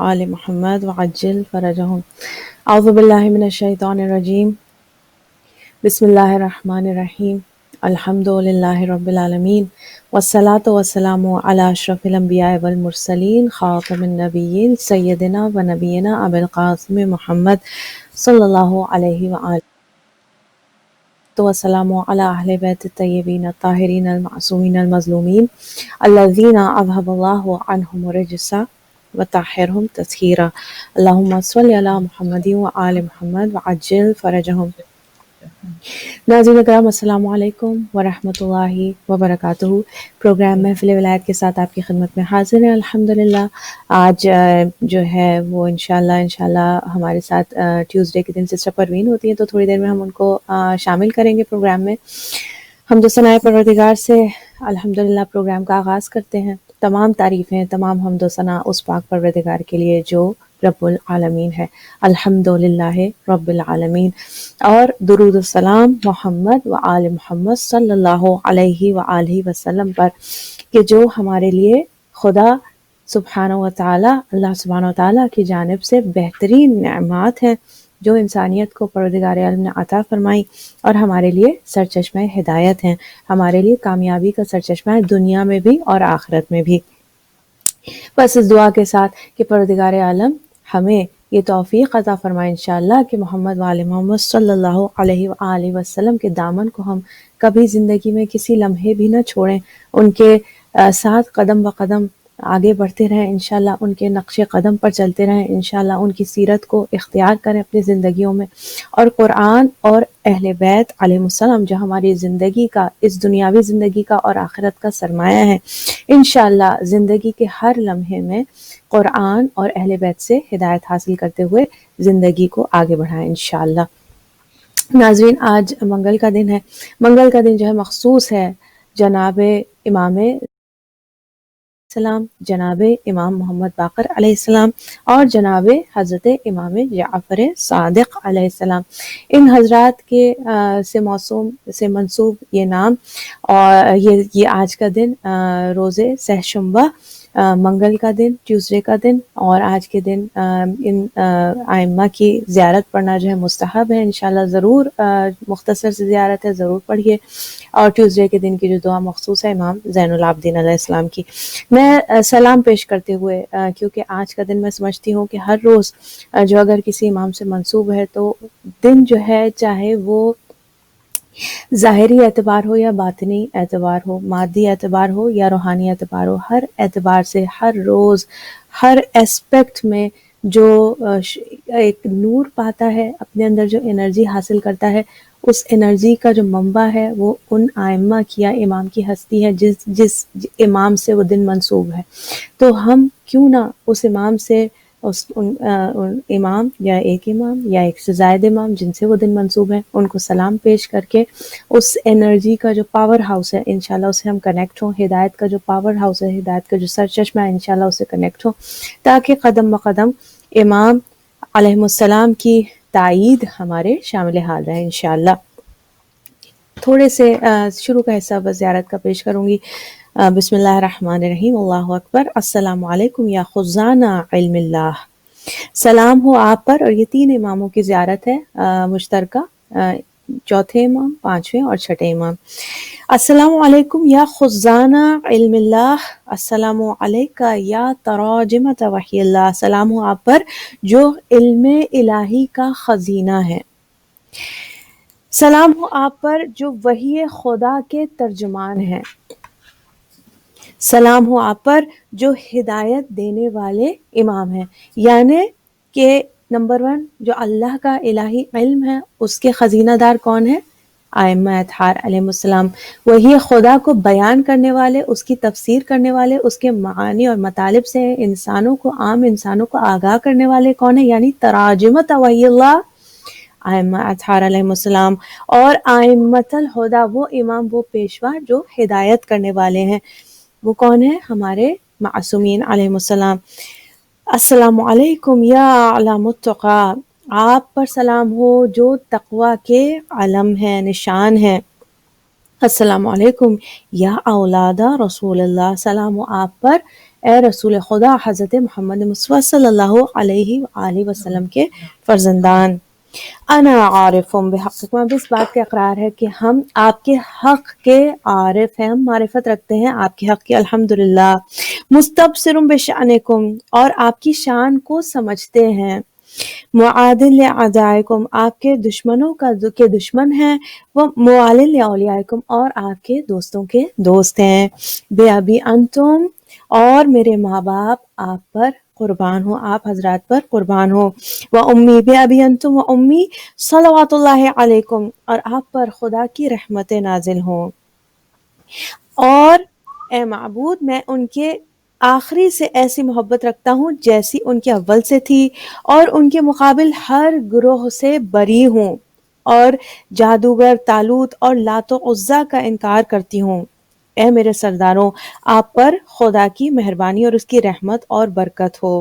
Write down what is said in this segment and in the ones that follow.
وآل محمد وعجل فرجهم اعوذ باللہ من الشیطان الرجیم بسم اللہ الرحمن الرحیم الحمد للہ رب العالمین والصلاة والسلام علی اشرف الانبیاء والمرسلین خاتم النبیین سیدنا و نبینا ابی القاسم محمد صلی اللہ علیہ وآلہ والسلام علی اہل بیت الطیبین الطاہرین المعصومین المظلومین الذین اذھب اللہ عنہم الرجس وطہرہم تطہیرا اللہم صل علی محمد وآل محمد وعجل فرجہم۔ ناظرین کرام السلام علیکم ورحمۃ اللہ وبرکاتہ۔ پروگرام محفل ولایت کے ساتھ آپ کی خدمت میں حاضر ہیں الحمدللہ۔ آج جو ہے وہ انشاءاللہ ہمارے ساتھ ٹیوزڈے کے دن سسٹر پروین ہوتی ہیں، تو تھوڑی دیر میں ہم ان کو شامل کریں گے پروگرام میں۔ حمد و ثناء پروردگار سے الحمدللہ پروگرام کا آغاز کرتے ہیں۔ تمام تعریفیں، تمام حمد و ثناء اس پاک پروردگار کے لیے جو رب العالمین ہے، الحمدللہ رب العالمین۔ اور درود السلام محمد و آل محمد صلی اللہ علیہ وآلہ وسلم پر، کہ جو ہمارے لیے خدا سبحانہ و تعالی، اللہ سبحانہ و تعالی کی جانب سے بہترین نعمات ہیں جو انسانیت کو پروردگار عالم نے عطا فرمائی، اور ہمارے لیے سرچشمہ ہدایت ہیں، ہمارے لیے کامیابی کا سرچشمہ ہے دنیا میں بھی اور آخرت میں بھی۔ بس اس دعا کے ساتھ کہ پروردگار عالم ہمیں یہ توفیق عطا فرمائے انشاءاللہ کہ محمد وآل محمد صلی اللہ علیہ وآلہ وسلم کے دامن کو ہم کبھی زندگی میں کسی لمحے بھی نہ چھوڑیں، ان کے ساتھ قدم بقدم آگے بڑھتے رہیں انشاءاللہ، ان کے نقش قدم پر چلتے رہیں انشاءاللہ، ان کی سیرت کو اختیار کریں اپنی زندگیوں میں، اور قرآن اور اہل بیت علیہ السلام جو ہماری زندگی کا، اس دنیاوی زندگی کا اور آخرت کا سرمایہ ہے، انشاءاللہ زندگی کے ہر لمحے میں قرآن اور اہل بیت سے ہدایت حاصل کرتے ہوئے زندگی کو آگے بڑھائیں انشاءاللہ۔ ناظرین آج منگل کا دن ہے۔ منگل کا دن جو ہے مخصوص ہے جناب امام السلام، جناب امام محمد باقر علیہ السلام، اور جناب حضرت امام جعفر صادق علیہ السلام۔ ان حضرات کے سے منسوب یہ نام، اور یہ آج کا دن روز سہ شنبہ، منگل کا دن، ٹیوزڈے کا دن، اور آج کے دن ان ائمہ کی زیارت پڑھنا جو ہے مستحب ہے انشاءاللہ۔ ضرور مختصر سے زیارت ہے، ضرور پڑھیے۔ اور ٹیوزڈے کے دن کی جو دعا مخصوص ہے امام زین العابدین علیہ السلام کی۔ میں سلام پیش کرتے ہوئے، کیونکہ آج کا دن میں سمجھتی ہوں کہ ہر روز جو اگر کسی امام سے منسوب ہے تو دن جو ہے چاہے وہ ظاہری اعتبار ہو یا باطنی اعتبار ہو، مادی اعتبار ہو یا روحانی اعتبار ہو، ہر اعتبار سے ہر روز ہر اسپیکٹ میں جو ایک نور پاتا ہے، اپنے اندر جو انرجی حاصل کرتا ہے، اس انرجی کا جو منبع ہے وہ ان ائمہ کی یا امام کی ہستی ہے جس امام سے وہ دن منسوب ہے۔ تو ہم کیوں نہ اس امام سے، ان امام یا ایک سے زائد امام جن سے وہ دن منسوب ہے، ان کو سلام پیش کر کے اس انرجی کا جو پاور ہاؤس ہے انشاءاللہ اسے ہم کنیکٹ ہوں، ہدایت کا جو پاور ہاؤس ہے، ہدایت کا جو سرچشمہ ہے انشاءاللہ اسے کنیکٹ ہوں، تاکہ قدم بقدم امام علیہ السلام کی تائید ہمارے شامل حال رہے انشاءاللہ۔ تھوڑے سے شروع کا حصہ بس زیارت کا پیش کروں گی۔ بسم اللہ الرحمن الرحیم، اللہ اکبر، السلام علیکم یا خزانہ علم اللہ۔ سلام ہو آپ پر، اور یہ 3 اماموں کی زیارت ہے مشترکہ، چوتھے امام، 5ویں اور 6ٹھے امام۔ السلام علیکم یا خزانہ علم اللہ، السلام علیکہ یا تراجمۃ وحی اللہ۔ سلام ہو آپ پر جو علم الہی کا خزینہ ہے، سلام ہو آپ پر جو وحی خدا کے ترجمان ہیں، سلام ہو آپ پر جو ہدایت دینے والے امام ہیں۔ یعنی کہ نمبر 1 جو اللہ کا الہی علم ہے اس کے خزینہ دار کون ہے؟ ائمہ اطہار علیہ السلام۔ وہی خدا کو بیان کرنے والے، اس کی تفسیر کرنے والے، اس کے معانی اور مطالب سے عام انسانوں کو آگاہ کرنے والے کون ہیں؟ یعنی تراجمۃ وحی اللہ، ائمہ اطہار علیہ السلام۔ اور ائمۃ الہدیٰ، وہ امام، وہ پیشوا جو ہدایت کرنے والے ہیں، وہ کون ہیں؟ ہمارے معصومین علیہ السلام۔ السلام علیکم یا علام التقیٰ، آپ پر سلام ہو جو تقوی کے علم ہیں، نشان ہیں۔ السلام علیکم یا اولاد رسول اللہ، سلام ہو آپ پر اے رسول خدا حضرت محمد مصطفیٰ صلی اللہ علیہ وآلہ وسلم کے فرزندان، انا عارفم بحقکم، اب اس بات کا اقرار ہے کہ ہم آپ کے حق کے عارف ہیں، ہم معرفت رکھتے ہیں آپ کے حق کی، الحمدللہ، مستبصرم بشأنکم، اور آپ کی شان کو سمجھتے ہیں، معادل لأعدائکم، آپ کے دشمنوں کے دشمن ہیں، وہ موالن لأولیائکم، اور آپ کے دوستوں کے دوست ہیں، بے ابی انتم، اور میرے ماں باپ آپ پر قربان ہوں، آپ حضرات پر قربان ہوں، و امی، بے ابی انتم و امی صلوات اللہ علیکم، اور آپ پر خدا کی رحمتیں نازل ہوں، اور اے معبود میں ان کے آخری سے ایسی محبت رکھتا ہوں جیسی ان کے اول سے تھی، اور ان کے مقابل ہر گروہ سے بری ہوں، اور جادوگر طالوت اور لات و عزا کا انکار کرتی ہوں، اے میرے سرداروں آپ پر خدا کی مہربانی اور اس کی رحمت اور برکت ہو۔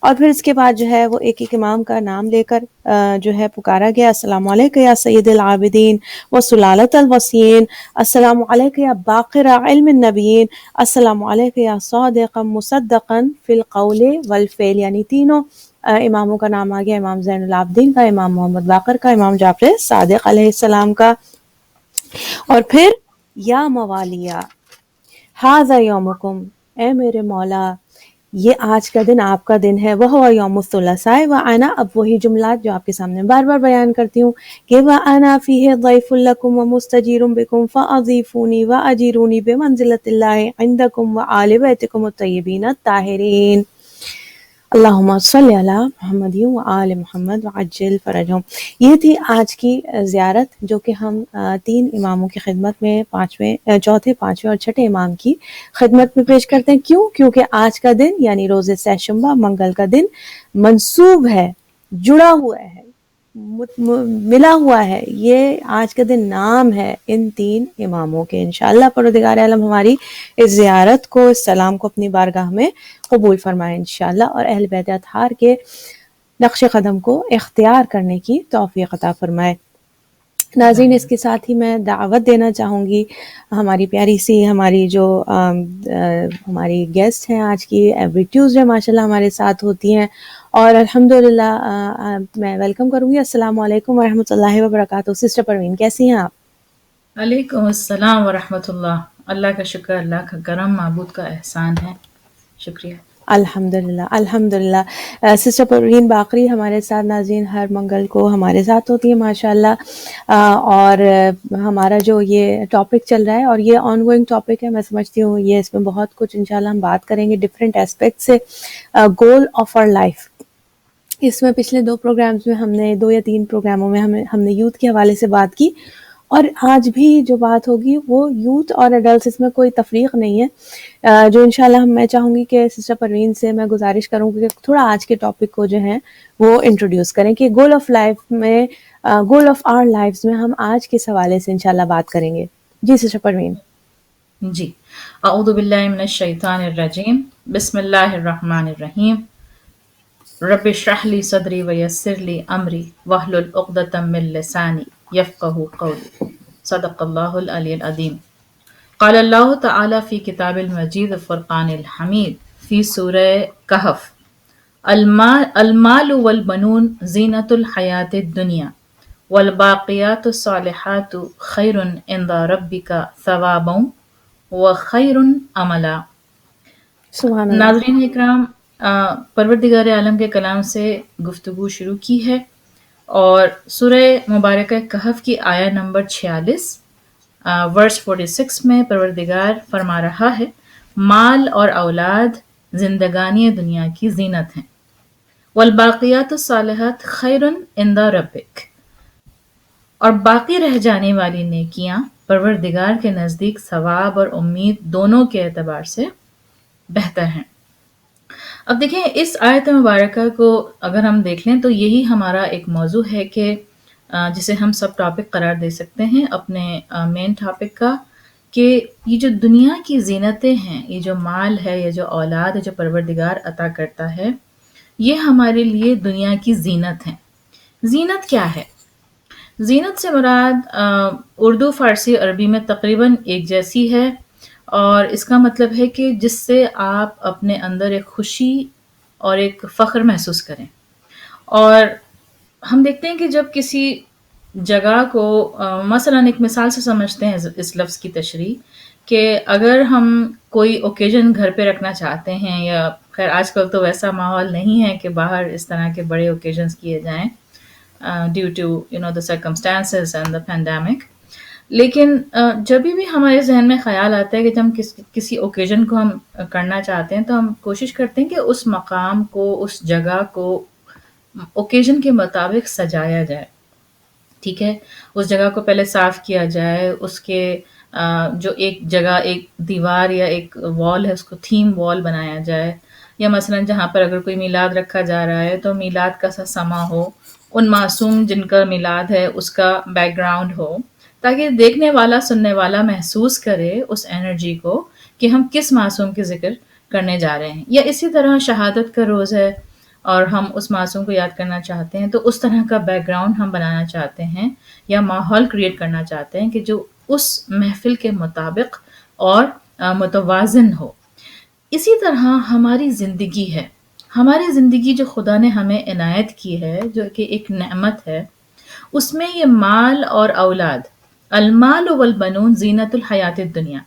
اور پھر اس کے بعد جو ہے وہ ایک ایک امام کا نام لے کر جو ہے پکارا گیا، السلام علیکم یا سید العابدین و سلالت الوسین، السلام علیکم یا باقر علم النبیین، السلام علیکم یا صادقا مصدقا فی القول والفعل، یعنی تینوں اماموں کا نام آ گیا، امام زین العابدین کا، امام محمد باقر کا، امام جعفر صادق علیہ السلام کا۔ اور پھر یا موالیا ھذا یومکم، اے میرے مولا یہ آج کا دن آپ کا دن ہے، وہ یوم الثلاثاء، وانا، اب وہی جملات جو آپ کے سامنے بار بار بیان کرتی ہوں کہ وانا فیہ ضیف لکم ومستجیر بکم فاضیفونی واجرونی بمنزلۃ اللہ عندکم وآل بیتکم الطیبین الطاہرین، اللہم صلی علی محمد وآل محمد وعجل فرجہم۔ یہ تھی آج کی زیارت جو کہ ہم تین اماموں کی خدمت میں، چوتھے، پانچویں اور چھٹے امام کی خدمت میں پیش کرتے ہیں۔ کیوں؟ کیونکہ آج کا دن یعنی روز سہشنبہ، منگل کا دن منسوب ہے، جڑا ہوا ہے، ملا ہوا ہے، یہ آج کا دن نام ہے ان تین اماموں کے۔ انشاءاللہ پروردگار عالم ہماری اس زیارت کو، اس سلام کو اپنی بارگاہ میں قبول فرمائے انشاءاللہ، اور اہل بیت اطہار کے نقش قدم کو اختیار کرنے کی توفیق عطا فرمائے۔ ناظرین، اس کے ساتھ ہی میں دعوت دینا چاہوں گی ہماری پیاری سی، ہماری جو ہماری گیسٹ ہیں آج کی، ایوری ٹیوزڈے ماشاءاللہ ہمارے ساتھ ہوتی ہیں، اور الحمدللہ میں ویلکم کروں گی۔ السلام علیکم ورحمۃ اللہ وبرکاتہ۔ سسٹر پروین کیسی ہیں آپ؟ علیکم السلام ورحمۃ اللہ، اللہ کا شکر، اللہ کا کرم، معبود کا احسان ہے، شکریہ۔ الحمدللہ الحمدللہ۔ سسٹر پروین باقری ہمارے ساتھ ناظرین ہر منگل کو ہمارے ساتھ ہوتی ہے ماشاءاللہ، اور ہمارا جو یہ ٹاپک چل رہا ہے، اور یہ آن گوئنگ ٹاپک ہے، میں سمجھتی ہوں یہ اس میں بہت کچھ انشاءاللہ ہم بات کریں گے ڈفرینٹ اسپیکٹ سے، گول آف آر لائف۔ اس میں پچھلے 2 پروگرامز میں ہم نے 2 یا 3 پروگراموں میں ہم نے یوتھ کے حوالے سے بات کی، اور آج بھی جو بات ہوگی وہ یوتھ اور ایڈلٹس، اس میں کوئی تفریق نہیں ہے، جو انشاءاللہ میں چاہوں گی کہ سسٹر پروین سے میں گزارش کروں کہ تھوڑا آج کے ٹاپک کو جو ہے وہ انٹروڈیوس کریں کہ گول آف لائف میں، گول آف آر لائفز میں ہم آج کس حوالے سے انشاءاللہ بات کریں گے۔ جی سسٹر پروین۔ جی، اعوذ باللہ من الشیطان الرجیم، بسم اللہ الرحمن الرحیم، رب اشرح لی صدری ویسر لی امری واحلل عقدۃ من لسانی یفقہوا قولی، صدق اللہ العلی العظیم۔ قال اللہ تعالی فی کتاب المجید فرقان الحمید، فی سورہ کہف، المال والبنون زینۃ الحیاۃ الدنیا والباقیات الصالحات خیر عند ربک ثوابا وخیر عملا۔ سبحان اللہ۔ ناظرین اکرام، پروردگار عالم کے کلام سے گفتگو شروع کی ہے، اور سورہ مبارکہ کہف کی آیہ نمبر 46 ورس 46 میں پروردگار فرما رہا ہے، مال اور اولاد زندگانی دنیا کی زینت ہیں، والباقیات الصالحات خیر عند ربک، اور باقی رہ جانے والی نیکیاں پروردگار کے نزدیک ثواب اور امید دونوں کے اعتبار سے بہتر ہیں۔ اب دیکھیں، اس آیت مبارکہ کو اگر ہم دیکھ لیں تو یہی ہمارا ایک موضوع ہے کہ جسے ہم سب ٹاپک قرار دے سکتے ہیں اپنے مین ٹاپک کا، کہ یہ جو دنیا کی زینتیں ہیں، یہ جو مال ہے، یہ جو اولاد ہے جو پروردگار عطا کرتا ہے، یہ ہمارے لیے دنیا کی زینت ہیں۔ زینت کیا ہے؟ زینت سے مراد اردو، فارسی، عربی میں تقریباً ایک جیسی ہے، اور اس کا مطلب ہے کہ جس سے آپ اپنے اندر ایک خوشی اور ایک فخر محسوس کریں. اور ہم دیکھتے ہیں کہ جب کسی جگہ کو مثلاً ایک مثال سے سمجھتے ہیں اس لفظ کی تشریح، کہ اگر ہم کوئی اوکیزن گھر پہ رکھنا چاہتے ہیں، یا خیر آج کل تو ویسا ماحول نہیں ہے کہ باہر اس طرح کے بڑے اوکیزنس کیے جائیں due to the circumstances and the pandemic, لیکن جب بھی ہمارے ذہن میں خیال آتا ہے کہ جب ہم کسی اوکیزن کو ہم کرنا چاہتے ہیں تو ہم کوشش کرتے ہیں کہ اس مقام کو، اس جگہ کو اوکیزن کے مطابق سجایا جائے. ٹھیک ہے، اس جگہ کو پہلے صاف کیا جائے، اس کے جو ایک جگہ، ایک دیوار یا ایک وال ہے، اس کو تھیم وال بنایا جائے. یا مثلا جہاں پر اگر کوئی میلاد رکھا جا رہا ہے تو میلاد کا سا سما ہو، ان معصوم جن کا میلاد ہے اس کا بیک گراؤنڈ ہو، تاکہ دیکھنے والا، سننے والا محسوس کرے اس انرجی کو کہ ہم کس معصوم کے ذکر کرنے جا رہے ہیں. یا اسی طرح شہادت کا روز ہے اور ہم اس معصوم کو یاد کرنا چاہتے ہیں، تو اس طرح کا بیک گراؤنڈ ہم بنانا چاہتے ہیں یا ماحول کریٹ کرنا چاہتے ہیں کہ جو اس محفل کے مطابق اور متوازن ہو. اسی طرح ہماری زندگی ہے، ہماری زندگی جو خدا نے ہمیں عنایت کی ہے، جو کہ ایک نعمت ہے، اس میں یہ مال اور اولاد، المال والبنون زینت الحیات الدنیا،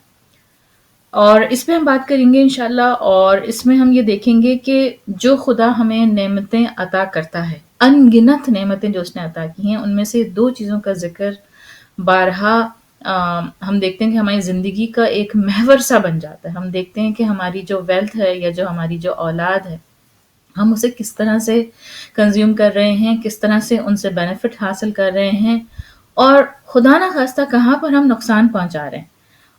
اور اس پہ ہم بات کریں گے انشاءاللہ. اور اس میں ہم یہ دیکھیں گے کہ جو خدا ہمیں نعمتیں عطا کرتا ہے، ان گنت نعمتیں جو اس نے عطا کی ہیں، ان میں سے دو چیزوں کا ذکر بارہا ہم دیکھتے ہیں کہ ہماری زندگی کا ایک محور سا بن جاتا ہے. ہم دیکھتے ہیں کہ ہماری جو ویلتھ ہے یا جو ہماری جو اولاد ہے، ہم اسے کس طرح سے کنزیوم کر رہے ہیں، کس طرح سے ان سے بینیفٹ حاصل کر رہے ہیں، اور خدا نخواستہ کہاں پر ہم نقصان پہنچا رہے ہیں.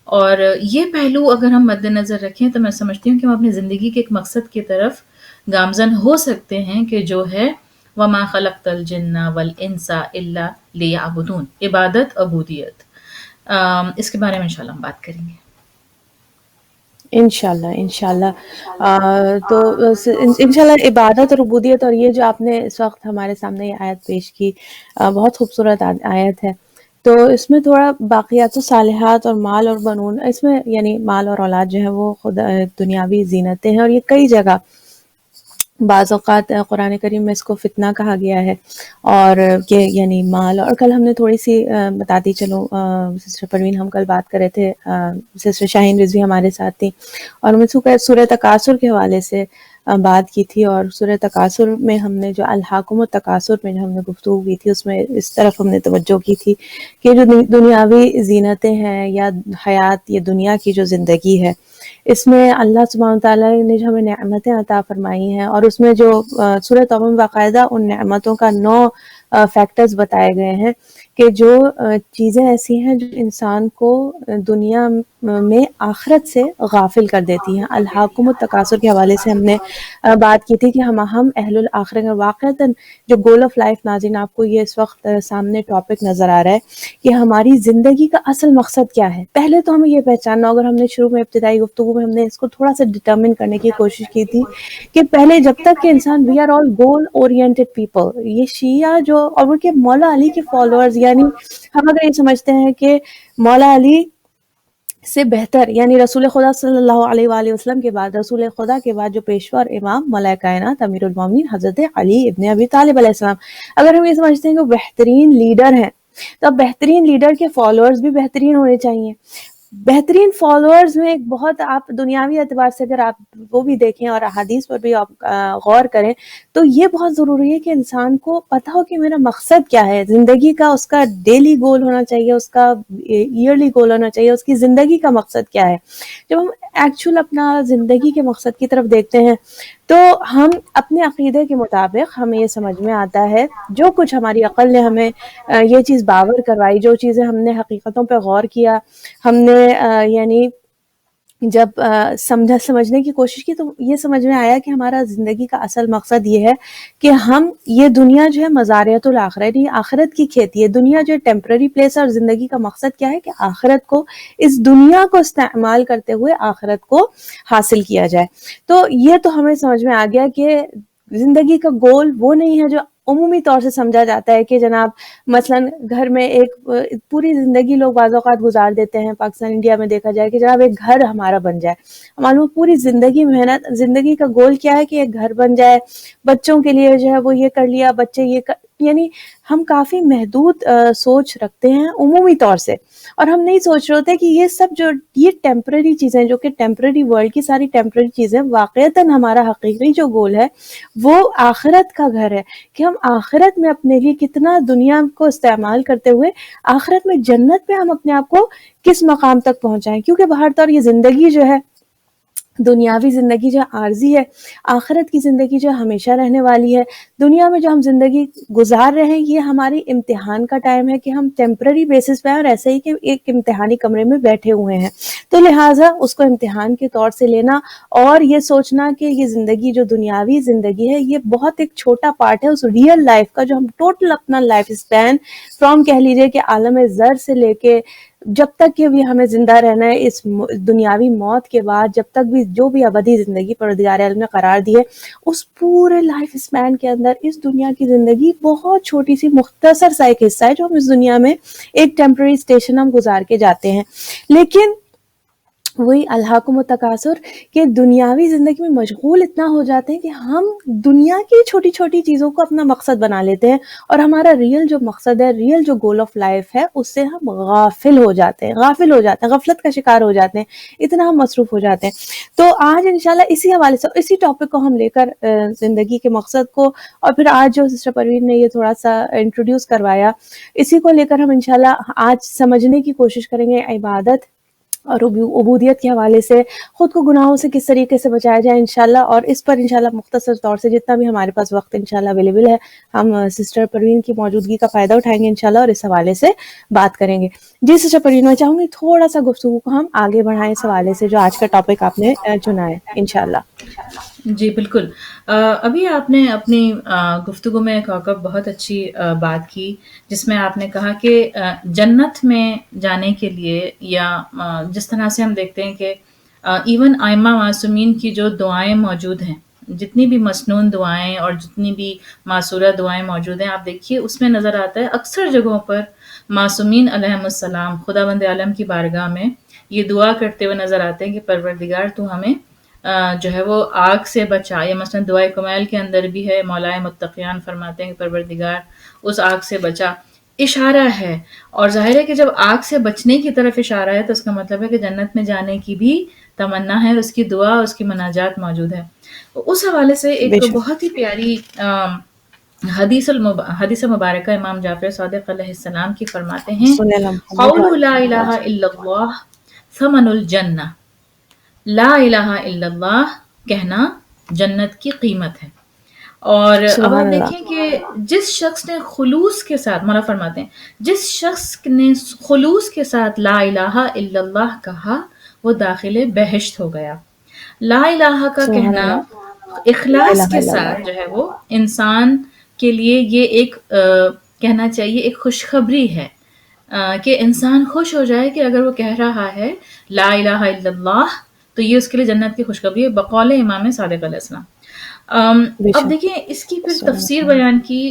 اور یہ پہلو اگر ہم مد نظر رکھیں تو میں سمجھتی ہوں کہ ہم اپنی زندگی کے ایک مقصد کی طرف گامزن ہو سکتے ہیں، کہ جو ہے وَمَا خَلَقْتَ الْجِنَّ وَالْإِنسَ إِلَّا لِيَعْبُدُونَ، عبادت، عبودیت. اس کے بارے میں انشاءاللہ ہم بات کریں گے. انشاءاللہ تو انشاءاللہ عبادت اور عبودیت، اور یہ جو آپ نے اس وقت ہمارے سامنے یہ آیت پیش کی، بہت خوبصورت آیت ہے. تو اس میں تھوڑا باقیات و صالحات اور مال اور بنون، اس میں یعنی مال اور اولاد جو ہے وہ خود دنیاوی زینتیں ہیں، اور یہ کئی جگہ بعض اوقات قرآن کریم میں اس کو فتنہ کہا گیا ہے، اور کہ یعنی مال. اور کل ہم نے تھوڑی سی بتاتی چلوں، سسٹر پروین، ہم کل بات کر رہے تھے، سسٹر شاہین رضوی ہمارے ساتھ تھی، اور ہم نے سورہ تکاثر کے حوالے سے بات کی تھی. اور سورہ تکاثر میں ہم نے جو الہاکم التکاثر میں جو ہم نے گفتگو کی تھی، اس میں اس طرف ہم نے توجہ کی تھی کہ جو دنیاوی زینتیں ہیں یا حیات، یہ دنیا کی جو زندگی ہے، اس میں اللہ سبحانہ وتعالیٰ نے جو ہمیں نعمتیں عطا فرمائی ہیں، اور اس میں جو سورہ توبہ میں باقاعدہ ان نعمتوں کا 9 فیکٹرز بتائے گئے ہیں کہ جو چیزیں ایسی ہیں جو انسان کو دنیا میں آخرت سے غافل کر دیتی ہیں. الہاکم التکاثر کے حوالے سے ہم نے بات کی تھی کہ ہم اہل الآخرت کا واقعتاً جو گول آف لائف، ناظرین آپ کو یہ اس وقت سامنے ٹاپک نظر آ رہا ہے کہ ہماری زندگی کا اصل مقصد کیا ہے. پہلے تو ہمیں یہ پہچاننا، اگر ہم نے شروع میں ابتدائی گفتگو میں ہم نے اس کو تھوڑا سا ڈٹرمن کرنے کی کوشش کی تھی کہ پہلے جب تک کہ انسان، we are all goal oriented people, یہ شیعہ جو اور وہ کہ مولا علی کے فالوورز، یعنی ہم اگر یہ سمجھتے ہیں کہ مولا علی سے بہتر، یعنی رسول خدا صلی اللہ علیہ وآلہ وسلم کے بعد، رسول خدا کے بعد جو پیشوا اور امام مولا کائنات امیر المومنین حضرت علی ابن ابی طالب علیہ السلام، اگر ہم یہ سمجھتے ہیں کہ وہ بہترین لیڈر ہیں، تو اب بہترین لیڈر کے فالوورز بھی بہترین ہونے چاہیے. بہترین فالوورز میں ایک بہت، آپ دنیاوی اعتبار سے اگر آپ وہ بھی دیکھیں اور احادیث پر بھی آپ غور کریں، تو یہ بہت ضروری ہے کہ انسان کو پتہ ہو کہ میرا مقصد کیا ہے زندگی کا. اس کا ڈیلی گول ہونا چاہیے، اس کا ایئرلی گول ہونا چاہیے، اس کی زندگی کا مقصد کیا ہے. جب ہم ایکچوئل اپنا زندگی کے مقصد کی طرف دیکھتے ہیں تو ہم اپنے عقیدے کے مطابق ہمیں یہ سمجھ میں آتا ہے، جو کچھ ہماری عقل نے ہمیں یہ چیز باور کروائی، جو چیزیں ہم نے حقیقتوں پہ غور کیا، ہم نے یعنی جب سمجھنے کی کوشش کی، تو یہ سمجھ میں آیا کہ ہمارا زندگی کا اصل مقصد یہ ہے کہ ہم، یہ دنیا جو ہے مزارعۃ الآخرہ، یہ آخرت کی کھیتی ہے. دنیا جو ہے ٹیمپرری پلیس ہے، اور زندگی کا مقصد کیا ہے کہ آخرت کو، اس دنیا کو استعمال کرتے ہوئے آخرت کو حاصل کیا جائے. تو یہ تو ہمیں سمجھ میں آ گیا کہ زندگی کا گول وہ نہیں ہے جو عمومی طور سے سمجھا جاتا ہے کہ جناب مثلاً گھر میں ایک پوری زندگی لوگ بعض اوقات گزار دیتے ہیں، پاکستان انڈیا میں دیکھا جائے کہ جناب ایک گھر ہمارا بن جائے، معلوم پوری زندگی محنت، زندگی کا گول کیا ہے کہ ایک گھر بن جائے، بچوں کے لیے جو ہے وہ یہ کر لیا، بچے یہ یعنی ہم کافی محدود سوچ رکھتے ہیں عمومی طور سے، اور ہم نہیں سوچ رہے ہوتے کہ یہ سب جو یہ ٹیمپرری چیزیں، جو کہ ٹیمپرری ورلڈ کی ساری ٹیمپرری چیزیں، واقعتاً ہمارا حقیقی جو گول ہے وہ آخرت کا گھر ہے، کہ ہم آخرت میں اپنے لیے کتنا دنیا کو استعمال کرتے ہوئے آخرت میں جنت پہ ہم اپنے آپ کو کس مقام تک پہنچائیں، کیونکہ بہر طور یہ زندگی جو ہے دنیاوی زندگی جو عارضی ہے، آخرت کی زندگی جو ہمیشہ رہنے والی ہے۔ دنیا میں جو ہم زندگی گزار رہے ہیں یہ ہماری امتحان کا ٹائم ہے کہ ہم ٹیمپرری بیسس پہ ہیں، اور ایسے ہی کہ ایک امتحانی کمرے میں بیٹھے ہوئے ہیں، تو لہٰذا اس کو امتحان کے طور سے لینا اور یہ سوچنا کہ یہ زندگی جو دنیاوی زندگی ہے یہ بہت ایک چھوٹا پارٹ ہے اس ریئل لائف کا، جو ہم ٹوٹل اپنا لائف اسپین فرام کہہ لیجئے کہ عالم زر سے لے کے جب تک کہ بھی ہمیں زندہ رہنا ہے اس دنیاوی موت کے بعد، جب تک بھی جو بھی ابدی زندگی پروردگار عالم نے قرار دی ہے، اس پورے لائف اسپین کے اندر اس دنیا کی زندگی بہت چھوٹی سی مختصر سا ایک حصہ ہے جو ہم اس دنیا میں ایک ٹیمپرری اسٹیشن ہم گزار کے جاتے ہیں۔ لیکن وہی الہاکم التکاثر کہ دنیاوی زندگی میں مشغول اتنا ہو جاتے ہیں کہ ہم دنیا کی چھوٹی چھوٹی چیزوں کو اپنا مقصد بنا لیتے ہیں، اور ہمارا ریئل جو مقصد ہے، ریئل جو گول آف لائف ہے، اس سے ہم غافل ہو جاتے ہیں، غفلت کا شکار ہو جاتے ہیں، اتنا ہم مصروف ہو جاتے ہیں۔ تو آج انشاءاللہ اسی حوالے سے، اسی ٹاپک کو ہم لے کر زندگی کے مقصد کو، اور پھر آج جو سسٹر پروین نے یہ تھوڑا سا انٹروڈیوس کروایا، اسی کو لے کر ہم انشاءاللہ آج سمجھنے کی کوشش کریں گے، عبادت اور عبودیت کے حوالے سے خود کو گناہوں سے کس طریقے سے بچایا جائے انشاءاللہ، اور اس پر انشاءاللہ مختصر طور سے جتنا بھی ہمارے پاس وقت انشاءاللہ اویلیبل ہے ہم سسٹر پروین کی موجودگی کا فائدہ اٹھائیں گے انشاءاللہ، اور اس حوالے سے بات کریں گے۔ جی سسٹر پروین، میں چاہوں گی تھوڑا سا گفتگو کو ہم آگے بڑھائیں اس حوالے سے جو آج کا ٹاپک آپ نے چنا ہے انشاءاللہ۔ جی بالکل۔ ابھی آپ نے اپنی گفتگو میں کوکب بہت اچھی بات کی، جس میں آپ نے کہا کہ جنت میں جانے کے لیے، یا جس طرح سے ہم دیکھتے ہیں کہ ایون ائمہ معصومین کی جو دعائیں موجود ہیں، جتنی بھی مسنون دعائیں اور جتنی بھی معصورہ دعائیں موجود ہیں، آپ دیکھیے اس میں نظر آتا ہے اکثر جگہوں پر معصومین علیہم السلام خداوند عالم کی بارگاہ میں یہ دعا کرتے ہوئے نظر آتے ہیں کہ پروردگار تو ہمیں جو ہے وہ آگ سے بچا، یا مثلا دعائے کمیل کے اندر بھی ہے، مولائے متقیان فرماتے ہیں کہ پروردگار اس آگ سے بچا، اشارہ ہے، اور ظاہر ہے کہ جب آگ سے بچنے کی طرف اشارہ ہے تو اس کا مطلب ہے کہ جنت میں جانے کی بھی تمنا ہے، اس کی دعا، اس کی مناجات موجود ہے۔ اس حوالے سے بے ایک شک، بہت ہی پیاری حدیث مبارکہ امام جعفر صادق علیہ السلام کی فرماتے ہیں، صلی اللہ محمد قول لا وعلیہ الہ الا اللہ ثمن الجنہ، لا الہ الا اللہ کہنا جنت کی قیمت ہے۔ اور اب سبحان آپ اللہ، دیکھیں کہ جس شخص نے خلوص کے ساتھ، مولا فرماتے ہیں جس شخص نے خلوص کے ساتھ لا الہ الا اللہ کہا وہ داخل بہشت ہو گیا۔ لا الہ کا سبحان کہنا اللہ، لا اخلاص الہ کے الا ساتھ اللہ، جو ہے وہ انسان کے لیے یہ ایک کہنا چاہیے ایک خوشخبری ہے، کہ انسان خوش ہو جائے کہ اگر وہ کہہ رہا ہے لا الہ الا اللہ تو یہ اس کے لیے جنت کی خوشخبری ہے، بقول امام صادق علیہ السلام۔ بے اب شک، دیکھیں اس کی پھر صلی تفسیر اللہ بیان کی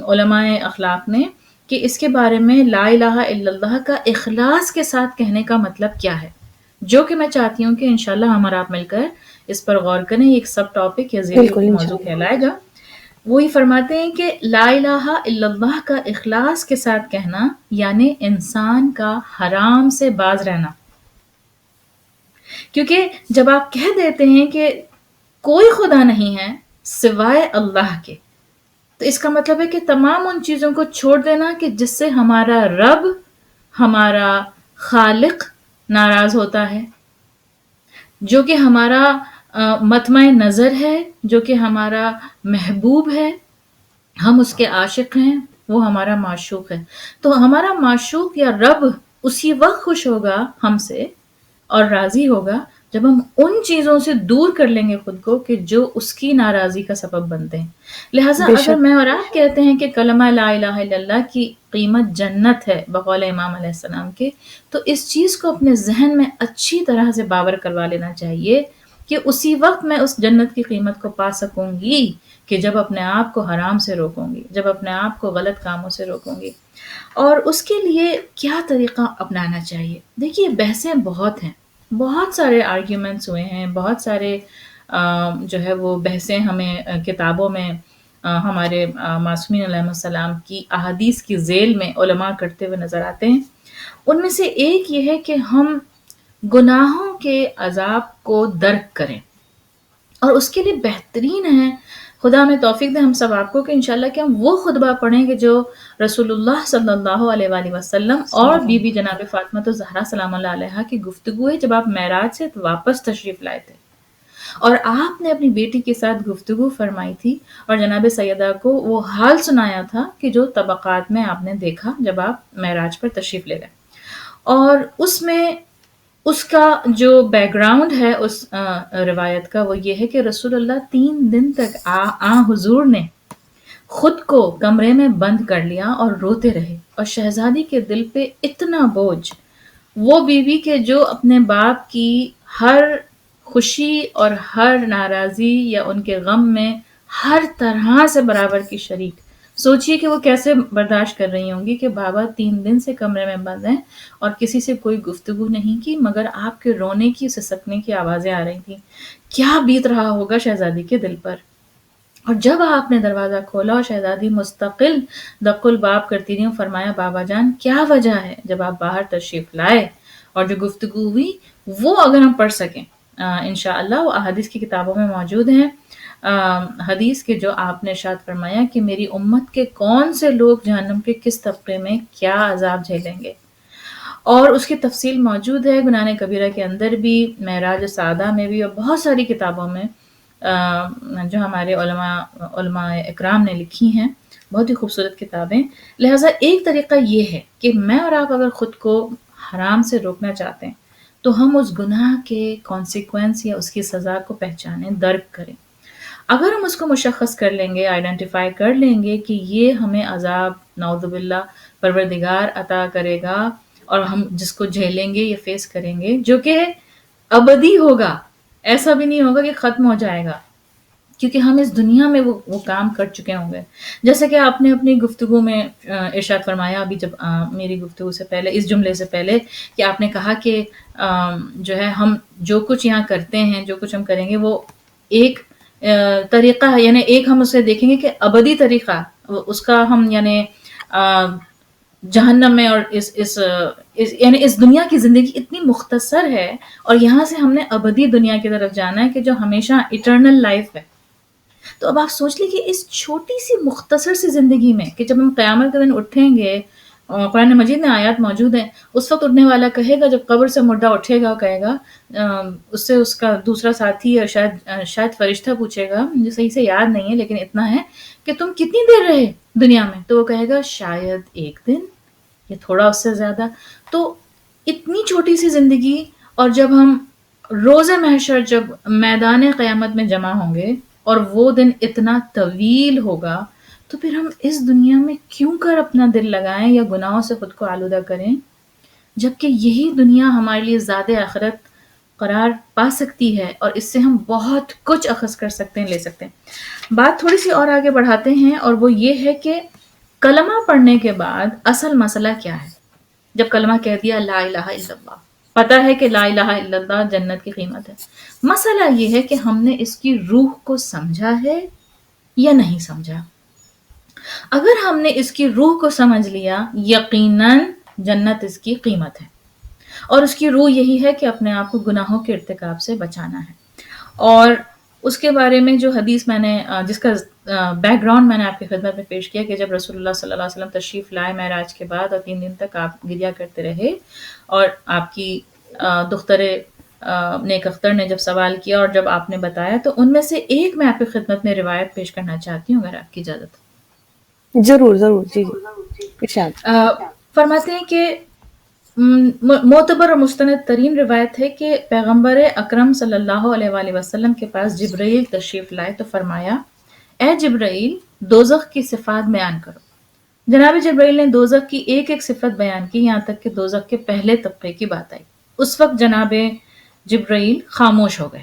علماء اخلاق نے، کہ اس کے بارے میں لا الہ الا اللہ کا اخلاص کے ساتھ کہنے کا مطلب کیا ہے، جو کہ میں چاہتی ہوں کہ انشاءاللہ ہم اور آپ مل کر اس پر غور کریں، ایک سب ٹاپک یا ذیلی بالکل موضوع انشاءاللہ، کہلائے گا۔ وہی فرماتے ہیں کہ لا الہ الا اللہ کا اخلاص کے ساتھ کہنا یعنی انسان کا حرام سے باز رہنا، کیونکہ جب آپ کہہ دیتے ہیں کہ کوئی خدا نہیں ہے سوائے اللہ کے، تو اس کا مطلب ہے کہ تمام ان چیزوں کو چھوڑ دینا کہ جس سے ہمارا رب، ہمارا خالق ناراض ہوتا ہے، جو کہ ہمارا مطمع نظر ہے، جو کہ ہمارا محبوب ہے، ہم اس کے عاشق ہیں، وہ ہمارا معشوق ہے۔ تو ہمارا معشوق یا رب اسی وقت خوش ہوگا ہم سے اور راضی ہوگا جب ہم ان چیزوں سے دور کر لیں گے خود کو کہ جو اس کی ناراضی کا سبب بنتے ہیں۔ لہٰذا بے اگر شک، میں اور آپ کہتے ہیں کہ کلمہ لا الہ الا اللہ کی قیمت جنت ہے بقول امام علیہ السلام کے، تو اس چیز کو اپنے ذہن میں اچھی طرح سے باور کروا لینا چاہیے کہ اسی وقت میں اس جنت کی قیمت کو پا سکوں گی کہ جب اپنے آپ کو حرام سے روکوں گی، جب اپنے آپ کو غلط کاموں سے روکوں گی، اور اس کے لیے کیا طریقہ اپنانا چاہیے۔ دیکھیے بحثیں بہت ہیں، بہت سارے آرگیومنٹس ہوئے ہیں، بہت سارے جو ہے وہ بحثیں ہمیں کتابوں میں ہمارے معصومین علیہ السلام کی احادیث کی ذیل میں علماء کرتے ہوئے نظر آتے ہیں۔ ان میں سے ایک یہ ہے کہ ہم گناہوں کے عذاب کو درک کریں، اور اس کے لیے بہترین ہے، خدا ہمیں توفیق دے ہم سب آپ کو، کہ انشاءاللہ کہ ہم وہ خطبہ پڑھیں کہ جو رسول اللہ صلی اللہ علیہ وآلہ وسلم اور بی بی جناب فاطمہ الزہرا سلام اللہ علیہا کی گفتگو ہے جب آپ معراج سے واپس تشریف لائے تھے، اور آپ نے اپنی بیٹی کے ساتھ گفتگو فرمائی تھی اور جناب سیدہ کو وہ حال سنایا تھا کہ جو طبقات میں آپ نے دیکھا جب آپ معراج پر تشریف لے گئے، اور اس میں اس کا جو بیک گراؤنڈ ہے اس روایت کا وہ یہ ہے کہ رسول اللہ 3 دن تک حضور نے خود کو کمرے میں بند کر لیا اور روتے رہے، اور شہزادی کے دل پہ اتنا بوجھ، وہ بیوی کے جو اپنے باپ کی ہر خوشی اور ہر ناراضی یا ان کے غم میں ہر طرح سے برابر کی شریک، سوچئے کہ وہ کیسے برداشت کر رہی ہوں گی کہ بابا 3 دن سے کمرے میں بند ہیں اور کسی سے کوئی گفتگو نہیں کی، مگر آپ کے رونے کی سسکنے کی آوازیں آ رہی تھیں، کیا بیت رہا ہوگا شہزادی کے دل پر۔ اور جب آپ نے دروازہ کھولا اور شہزادی مستقل دق الباب کرتی رہی، فرمایا بابا جان کیا وجہ ہے، جب آپ باہر تشریف لائے اور جو گفتگو ہوئی وہ اگر ہم پڑھ سکیں انشاءاللہ وہ احادیث کی کتابوں میں موجود ہیں، حدیث کے جو آپ نے ارشاد فرمایا کہ میری امت کے کون سے لوگ جہنم کے کس طبقے میں کیا عذاب جھیلیں گے، اور اس کی تفصیل موجود ہے گناہ کبیرہ کے اندر بھی، معراج سعادہ میں بھی، اور بہت ساری کتابوں میں جو ہمارے علماء اکرام نے لکھی ہیں، بہت ہی خوبصورت کتابیں۔ لہٰذا ایک طریقہ یہ ہے کہ میں اور آپ اگر خود کو حرام سے روکنا چاہتے ہیں تو ہم اس گناہ کے کانسیکوینس یا اس کی سزا کو پہچانیں، درک کریں۔ اگر ہم اس کو مشخص کر لیں گے، آئیڈینٹیفائی کر لیں گے کہ یہ ہمیں عذاب نعوذ باللہ پروردگار عطا کرے گا اور ہم جس کو جھیلیں گے یا فیس کریں گے، جو کہ ابدی ہوگا، ایسا بھی نہیں ہوگا کہ ختم ہو جائے گا، کیونکہ ہم اس دنیا میں وہ کام کر چکے ہوں گے۔ جیسے کہ آپ نے اپنی گفتگو میں ارشاد فرمایا ابھی جب میری گفتگو سے پہلے، اس جملے سے پہلے، کہ آپ نے کہا کہ جو ہے ہم جو کچھ یہاں کرتے ہیں، جو کچھ ہم کریں گے وہ ایک طریقہ ہے، یعنی ایک ہم اسے دیکھیں گے کہ ابدی طریقہ اس کا ہم یعنی جہنم میں، اور یعنی اس دنیا کی زندگی اتنی مختصر ہے اور یہاں سے ہم نے ابدی دنیا کی طرف جانا ہے کہ جو ہمیشہ ایٹرنل لائف ہے۔ تو اب آپ سوچ لیجیے کہ اس چھوٹی سی مختصر سی زندگی میں کہ جب ہم قیامت کے دن اٹھیں گے، قرآن مجید میں آیات موجود ہیں، اس وقت اٹھنے والا کہے گا، جب قبر سے مردہ اٹھے گا کہے گا، اس سے اس کا دوسرا ساتھی یا شاید فرشتہ پوچھے گا، مجھے صحیح سے یاد نہیں ہے لیکن اتنا ہے کہ تم کتنی دیر رہے دنیا میں، تو وہ کہے گا شاید 1 دن یا تھوڑا اس سے زیادہ۔ تو اتنی چھوٹی سی زندگی، اور جب ہم روز محشر جب میدان قیامت میں جمع ہوں گے اور وہ دن اتنا طویل ہوگا، تو پھر ہم اس دنیا میں کیوں کر اپنا دل لگائیں یا گناہوں سے خود کو آلودہ کریں، جبکہ یہی دنیا ہمارے لیے زاد آخرت قرار پا سکتی ہے اور اس سے ہم بہت کچھ اخذ کر سکتے ہیں، لے سکتے ہیں۔ بات تھوڑی سی اور آگے بڑھاتے ہیں، اور وہ یہ ہے کہ کلمہ پڑھنے کے بعد اصل مسئلہ کیا ہے۔ جب کلمہ کہہ دیا لا الہ الا اللہ، پتہ ہے کہ لا الہ الا اللہ جنت کی قیمت ہے، مسئلہ یہ ہے کہ ہم نے اس کی روح کو سمجھا ہے یا نہیں سمجھا۔ اگر ہم نے اس کی روح کو سمجھ لیا، یقیناً جنت اس کی قیمت ہے، اور اس کی روح یہی ہے کہ اپنے آپ کو گناہوں کے ارتکاب سے بچانا ہے۔ اور اس کے بارے میں جو حدیث میں نے جس کا بیک گراؤنڈ میں نے آپ کی خدمت میں پیش کیا کہ جب رسول اللہ صلی اللہ علیہ وسلم تشریف لائے معراج کے بعد اور 3 دن تک آپ گریا کرتے رہے، اور آپ کی دختر نیک اختر نے جب سوال کیا اور جب آپ نے بتایا، تو ان میں سے ایک میں آپ کی خدمت میں روایت پیش کرنا چاہتی ہوں اگر آپ کی اجازت۔ ضرور ضرور، جی جی ارشاد۔ فرماتے ہیں کہ معتبر اور مستند ترین روایت ہے کہ پیغمبر اکرم صلی اللہ علیہ وآلہ وسلم کے پاس جبرائیل تشریف لائے تو فرمایا، اے جبرائیل دوزخ کی صفات بیان کرو۔ جناب جبرائیل نے دوزخ کی ایک ایک صفت بیان کی، یہاں تک کہ دوزخ کے پہلے طبقے کی بات آئی۔ اس وقت جناب جبرائیل خاموش ہو گئے،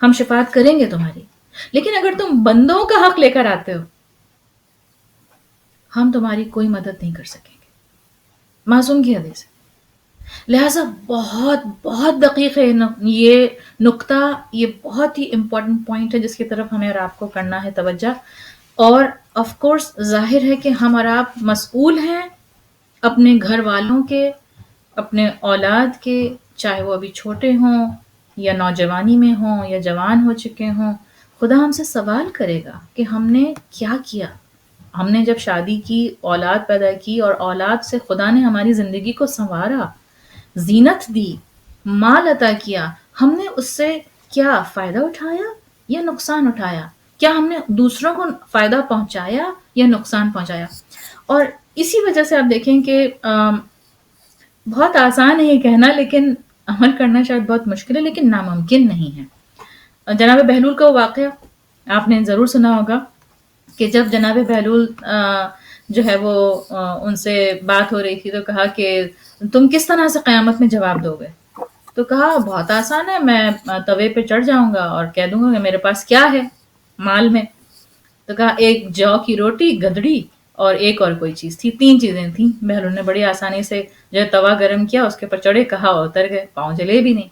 ہم شفاعت کریں گے تمہاری. لیکن اگر تم بندوں کا حق لے کر آتے ہو، ہم تمہاری کوئی مدد نہیں کر سکیں گے. معصوم کی حدیث ہے. لہٰذا بہت بہت دقیق ہے یہ نقطہ، یہ بہت ہی امپورٹنٹ پوائنٹ ہے جس کی طرف ہمیں اور آپ کو کرنا ہے توجہ. اور آف کورس ظاہر ہے کہ ہم اور آپ مسئول ہیں اپنے گھر والوں کے، اپنے اولاد کے، چاہے وہ ابھی چھوٹے ہوں یا نوجوانی میں ہوں یا جوان ہو چکے ہوں. خدا ہم سے سوال کرے گا کہ ہم نے کیا کیا. ہم نے جب شادی کی، اولاد پیدا کی، اور اولاد سے خدا نے ہماری زندگی کو سنوارا، زینت دی، مال عطا کیا، ہم نے اس سے کیا فائدہ اٹھایا یا نقصان اٹھایا؟ کیا ہم نے دوسروں کو فائدہ پہنچایا یا نقصان پہنچایا؟ اور اسی وجہ سے آپ دیکھیں کہ بہت آسان ہے یہ کہنا، لیکن عمل کرنا شاید بہت مشکل ہے، لیکن ناممکن نہیں ہے. جناب بہلول کا وہ واقعہ آپ نے ضرور سنا ہوگا کہ جب جناب بہلول جو ہے وہ ان سے بات ہو رہی تھی تو کہا کہ تم کس طرح سے قیامت میں جواب دو گے؟ تو کہا بہت آسان ہے، میں توے پہ چڑھ جاؤں گا اور کہہ دوں گا کہ میرے پاس کیا ہے مال میں. تو کہا ایک جو کی روٹی، گدڑی اور ایک اور کوئی چیز تھی. 3 چیزیں تھیں. بہلول نے بڑی آسانی سے جو توا گرم کیا، اس کے پر چڑھے، کہا اور اتر گئے، پاؤں جلے بھی نہیں.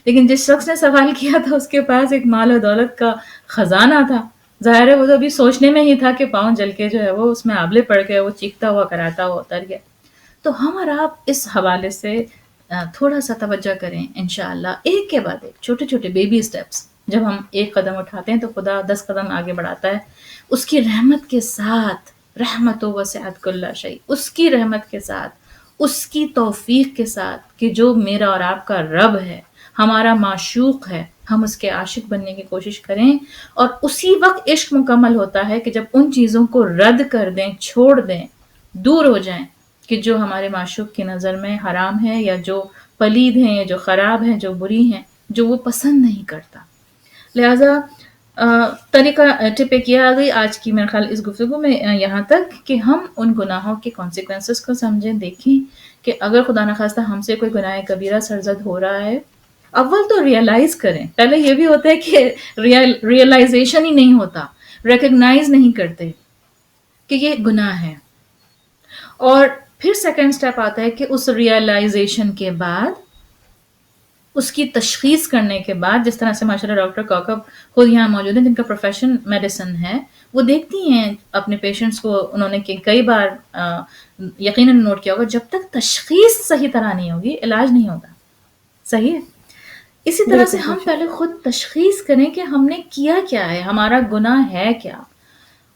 لیکن جس شخص نے سوال کیا تھا اس کے پاس ایک مال و دولت کا خزانہ تھا. ظاہر ہے وہ تو ابھی سوچنے میں ہی تھا کہ پاؤں جل کے جو ہے وہ اس میں آبلے پڑ گئے، وہ چیختا ہوا کراتا ہوا اتر گیا. تو ہم اور آپ اس حوالے سے تھوڑا سا توجہ کریں انشاءاللہ، ایک کے بعد ایک چھوٹے چھوٹے بیبی سٹیپس. جب ہم ایک قدم اٹھاتے ہیں تو خدا 10 قدم آگے بڑھاتا ہے، اس کی رحمت کے ساتھ. رحمت و وسعت کل شیء، اس کی رحمت کے ساتھ، اس کی توفیق کے ساتھ کہ جو میرا اور آپ کا رب ہے، ہمارا معشوق ہے، ہم اس کے عاشق بننے کی کوشش کریں. اور اسی وقت عشق مکمل ہوتا ہے کہ جب ان چیزوں کو رد کر دیں، چھوڑ دیں، دور ہو جائیں کہ جو ہمارے معشوق کی نظر میں حرام ہے، یا جو پلید ہیں، یا جو خراب ہیں، جو بری ہیں، جو وہ پسند نہیں کرتا. لہٰذا طریقہ ٹپ ایک یہ آ گئی آج کی میرے خیال اس گفتگو میں یہاں تک کہ ہم ان گناہوں کے کانسیکوینسز کو سمجھیں، دیکھیں کہ اگر خدا نخواستہ ہم سے کوئی گناہ کبیرہ سرزد ہو رہا ہے، اول تو ریئلائز کریں. پہلے یہ بھی ہوتا ہے کہ ریئلائزیشن ہی نہیں ہوتا، ریکگنائز نہیں کرتے کہ یہ گناہ ہے. اور پھر سیکنڈ سٹیپ آتا ہے کہ اس ریئلائزیشن کے بعد، اس کی تشخیص کرنے کے بعد، جس طرح سے ماشاءاللہ ڈاکٹر کوکب خود یہاں موجود ہیں جن کا پروفیشن میڈیسن ہے، وہ دیکھتی ہیں اپنے پیشنٹس کو. انہوں نے کئی بار یقیناً نوٹ کیا ہوگا، جب تک تشخیص صحیح طرح نہیں ہوگی علاج نہیں ہوگا. صحیح ہے؟ اسی طرح سے ہم پہلے خود تشخیص کریں کہ ہم نے کیا ہے، ہمارا گناہ ہے کیا،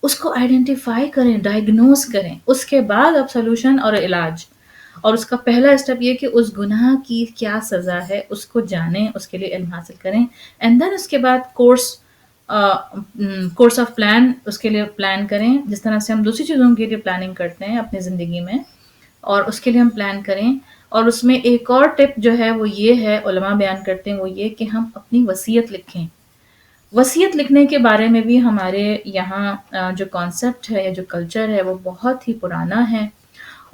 اس کو آئیڈینٹیفائی کریں، ڈائگنوز کریں. اس کے بعد اب سلوشن اور علاج. اور اس کا پہلا اسٹیپ یہ کہ اس گناہ کی کیا سزا ہے اس کو جانیں، اس کے لیے علم حاصل کریں. اینڈ دین اس کے بعد کورس آف پلان اس کے لیے پلان کریں، جس طرح سے ہم دوسری چیزوں کے لیے پلاننگ کرتے ہیں اپنی زندگی میں، اور اس کے لیے ہم پلان کریں. اور اس میں ایک اور ٹپ جو ہے وہ یہ ہے، علماء بیان کرتے ہیں، وہ یہ کہ ہم اپنی وصیت لکھیں. وصیت لکھنے کے بارے میں بھی ہمارے یہاں جو کانسیپٹ ہے یا جو کلچر ہے وہ بہت ہی پرانا ہے،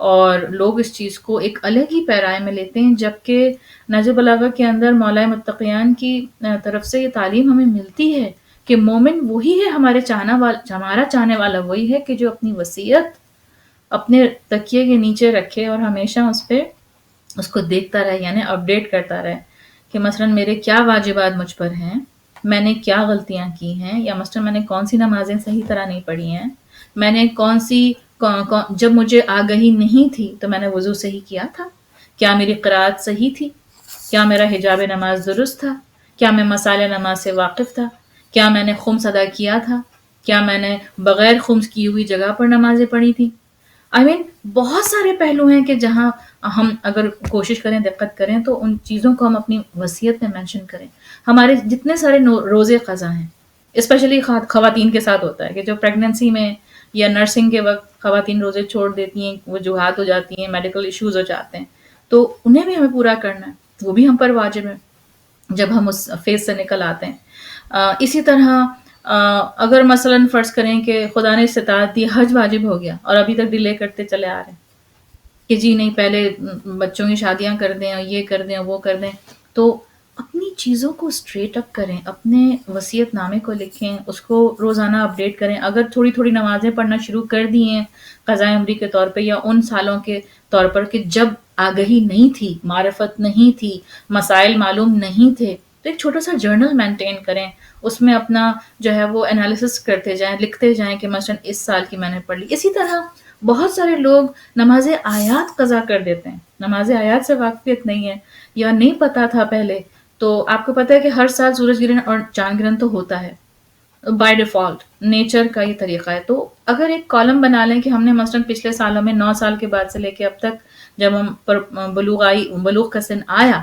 اور لوگ اس چیز کو ایک الگ ہی پیرائے میں لیتے ہیں. جبکہ نہج البلاغہ کے اندر مولا متقیان کی طرف سے یہ تعلیم ہمیں ملتی ہے کہ مومن وہی ہے، ہمارا چاہنے والا وہی ہے کہ جو اپنی وصیت اپنے تکیے کے نیچے رکھے اور ہمیشہ اس کو دیکھتا رہے، یعنی اپڈیٹ کرتا رہے کہ مثلا میرے کیا واجبات مجھ پر ہیں، میں نے کیا غلطیاں کی ہیں، یا مثلا میں نے کون سی نمازیں صحیح طرح نہیں پڑھی ہیں، میں نے جب مجھے آگہی نہیں تھی تو میں نے وضو صحیح کیا تھا، کیا میری قرأت صحیح تھی، کیا میرا حجاب نماز درست تھا، کیا میں مسائل نماز سے واقف تھا، کیا میں نے خمس ادا کیا تھا، کیا میں نے بغیر خمس کی ہوئی جگہ پر نمازیں پڑھی تھی. بہت سارے پہلو ہیں کہ جہاں ہم اگر کوشش کریں، دقت کریں، تو ان چیزوں کو ہم اپنی وصیت میں مینشن کریں. ہمارے جتنے سارے روزے قضا ہیں، اسپیشلی خواتین کے ساتھ ہوتا ہے کہ جو پریگننسی میں یا نرسنگ کے وقت خواتین روزے چھوڑ دیتی ہیں، وجوہات ہو جاتی ہیں، میڈیکل ایشوز ہو جاتے ہیں، تو انہیں بھی ہمیں پورا کرنا ہے، وہ بھی ہم پر واجب ہے جب ہم اس فیز سے نکل آتے ہیں. اسی طرح اگر مثلا فرض کریں کہ خدا نے استطاعت دی، حج واجب ہو گیا اور ابھی تک ڈیلے کرتے چلے آ رہے ہیں کہ جی نہیں پہلے بچوں کی شادیاں کر دیں اور یہ کر دیں اور وہ کر دیں، تو اپنی چیزوں کو اسٹریٹ اپ کریں، اپنے وصیت نامے کو لکھیں، اس کو روزانہ اپڈیٹ کریں. اگر تھوڑی تھوڑی نمازیں پڑھنا شروع کر دی ہیں قضاء عمری کے طور پہ، یا ان سالوں کے طور پر کہ جب آگہی نہیں تھی، معرفت نہیں تھی، مسائل معلوم نہیں تھے، تو ایک چھوٹا سا جرنل مینٹین کریں. اس میں اپنا جو ہے وہ انالیسس کرتے جائیں، لکھتے جائیں کہ مثلا اس سال کی میں نے پڑھ لی. اسی طرح بہت سارے لوگ نماز آیات قضا کر دیتے ہیں، نماز آیات سے واقفیت نہیں ہے یا نہیں پتا تھا پہلے. تو آپ کو پتہ ہے کہ ہر سال سورج گرہن اور چاند گرہن تو ہوتا ہے بائی ڈیفالٹ، نیچر کا یہ طریقہ ہے. تو اگر ایک کالم بنا لیں کہ ہم نے مثلا پچھلے سالوں میں 9 سال کے بعد سے لے کے اب تک جب ہم بلوغ کا سن آیا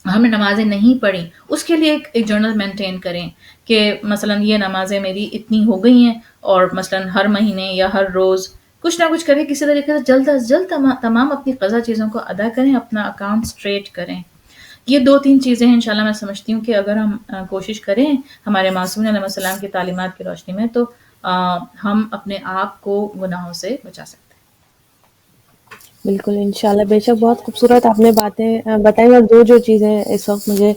ہم نے نمازیں نہیں پڑھی، اس کے لیے ایک جرنل مینٹین کریں کہ مثلا یہ نمازیں میری اتنی ہو گئی ہیں، اور مثلا ہر مہینے یا ہر روز کچھ نہ کچھ کریں، کسی طریقے سے جلد از جلد تمام اپنی قضا چیزوں کو ادا کریں، اپنا اکاؤنٹ اسٹریٹ کریں. یہ 2-3 چیزیں ہیں انشاءاللہ میں سمجھتی ہوں کہ اگر ہم کوشش کریں ہمارے معصومین علیہ السلام کی تعلیمات کی روشنی میں، تو ہم اپنے آپ کو گناہوں سے بچا سکتے ہیں. بالکل انشاءاللہ، بے شک بہت خوبصورت آپ نے باتیں بتائیں. اور جو چیزیں اس وقت مجھے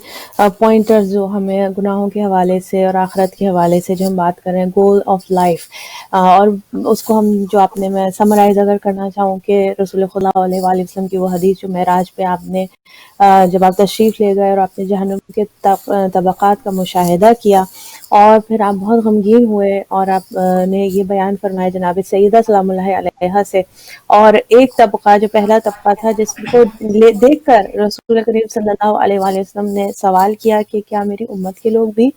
پوائنٹرز جو ہمیں گناہوں کے حوالے سے اور آخرت کے حوالے سے جو ہم بات کر رہے ہیں، گول آف لائف، اور اس کو ہم جو آپ نے، میں سمرائز اگر کرنا چاہوں کہ رسول خدا علیہ وآلہ وسلم کی وہ حدیث جو معراج پہ آپ نے جب آپ تشریف لے گئے اور آپ نے جہنم کے طبقات کا مشاہدہ کیا، اور پھر آپ بہت غمگین ہوئے اور آپ نے یہ بیان فرمایا جناب سیدہ سلام اللہ علیہا سے. اور ایک طبقہ جو پہلا طبقہ تھا جس کو دیکھ کر رسول کریم صلی اللہ علیہ وآلہ وسلم نے سوال کیا کہ کیا میری امت کے لوگ بھی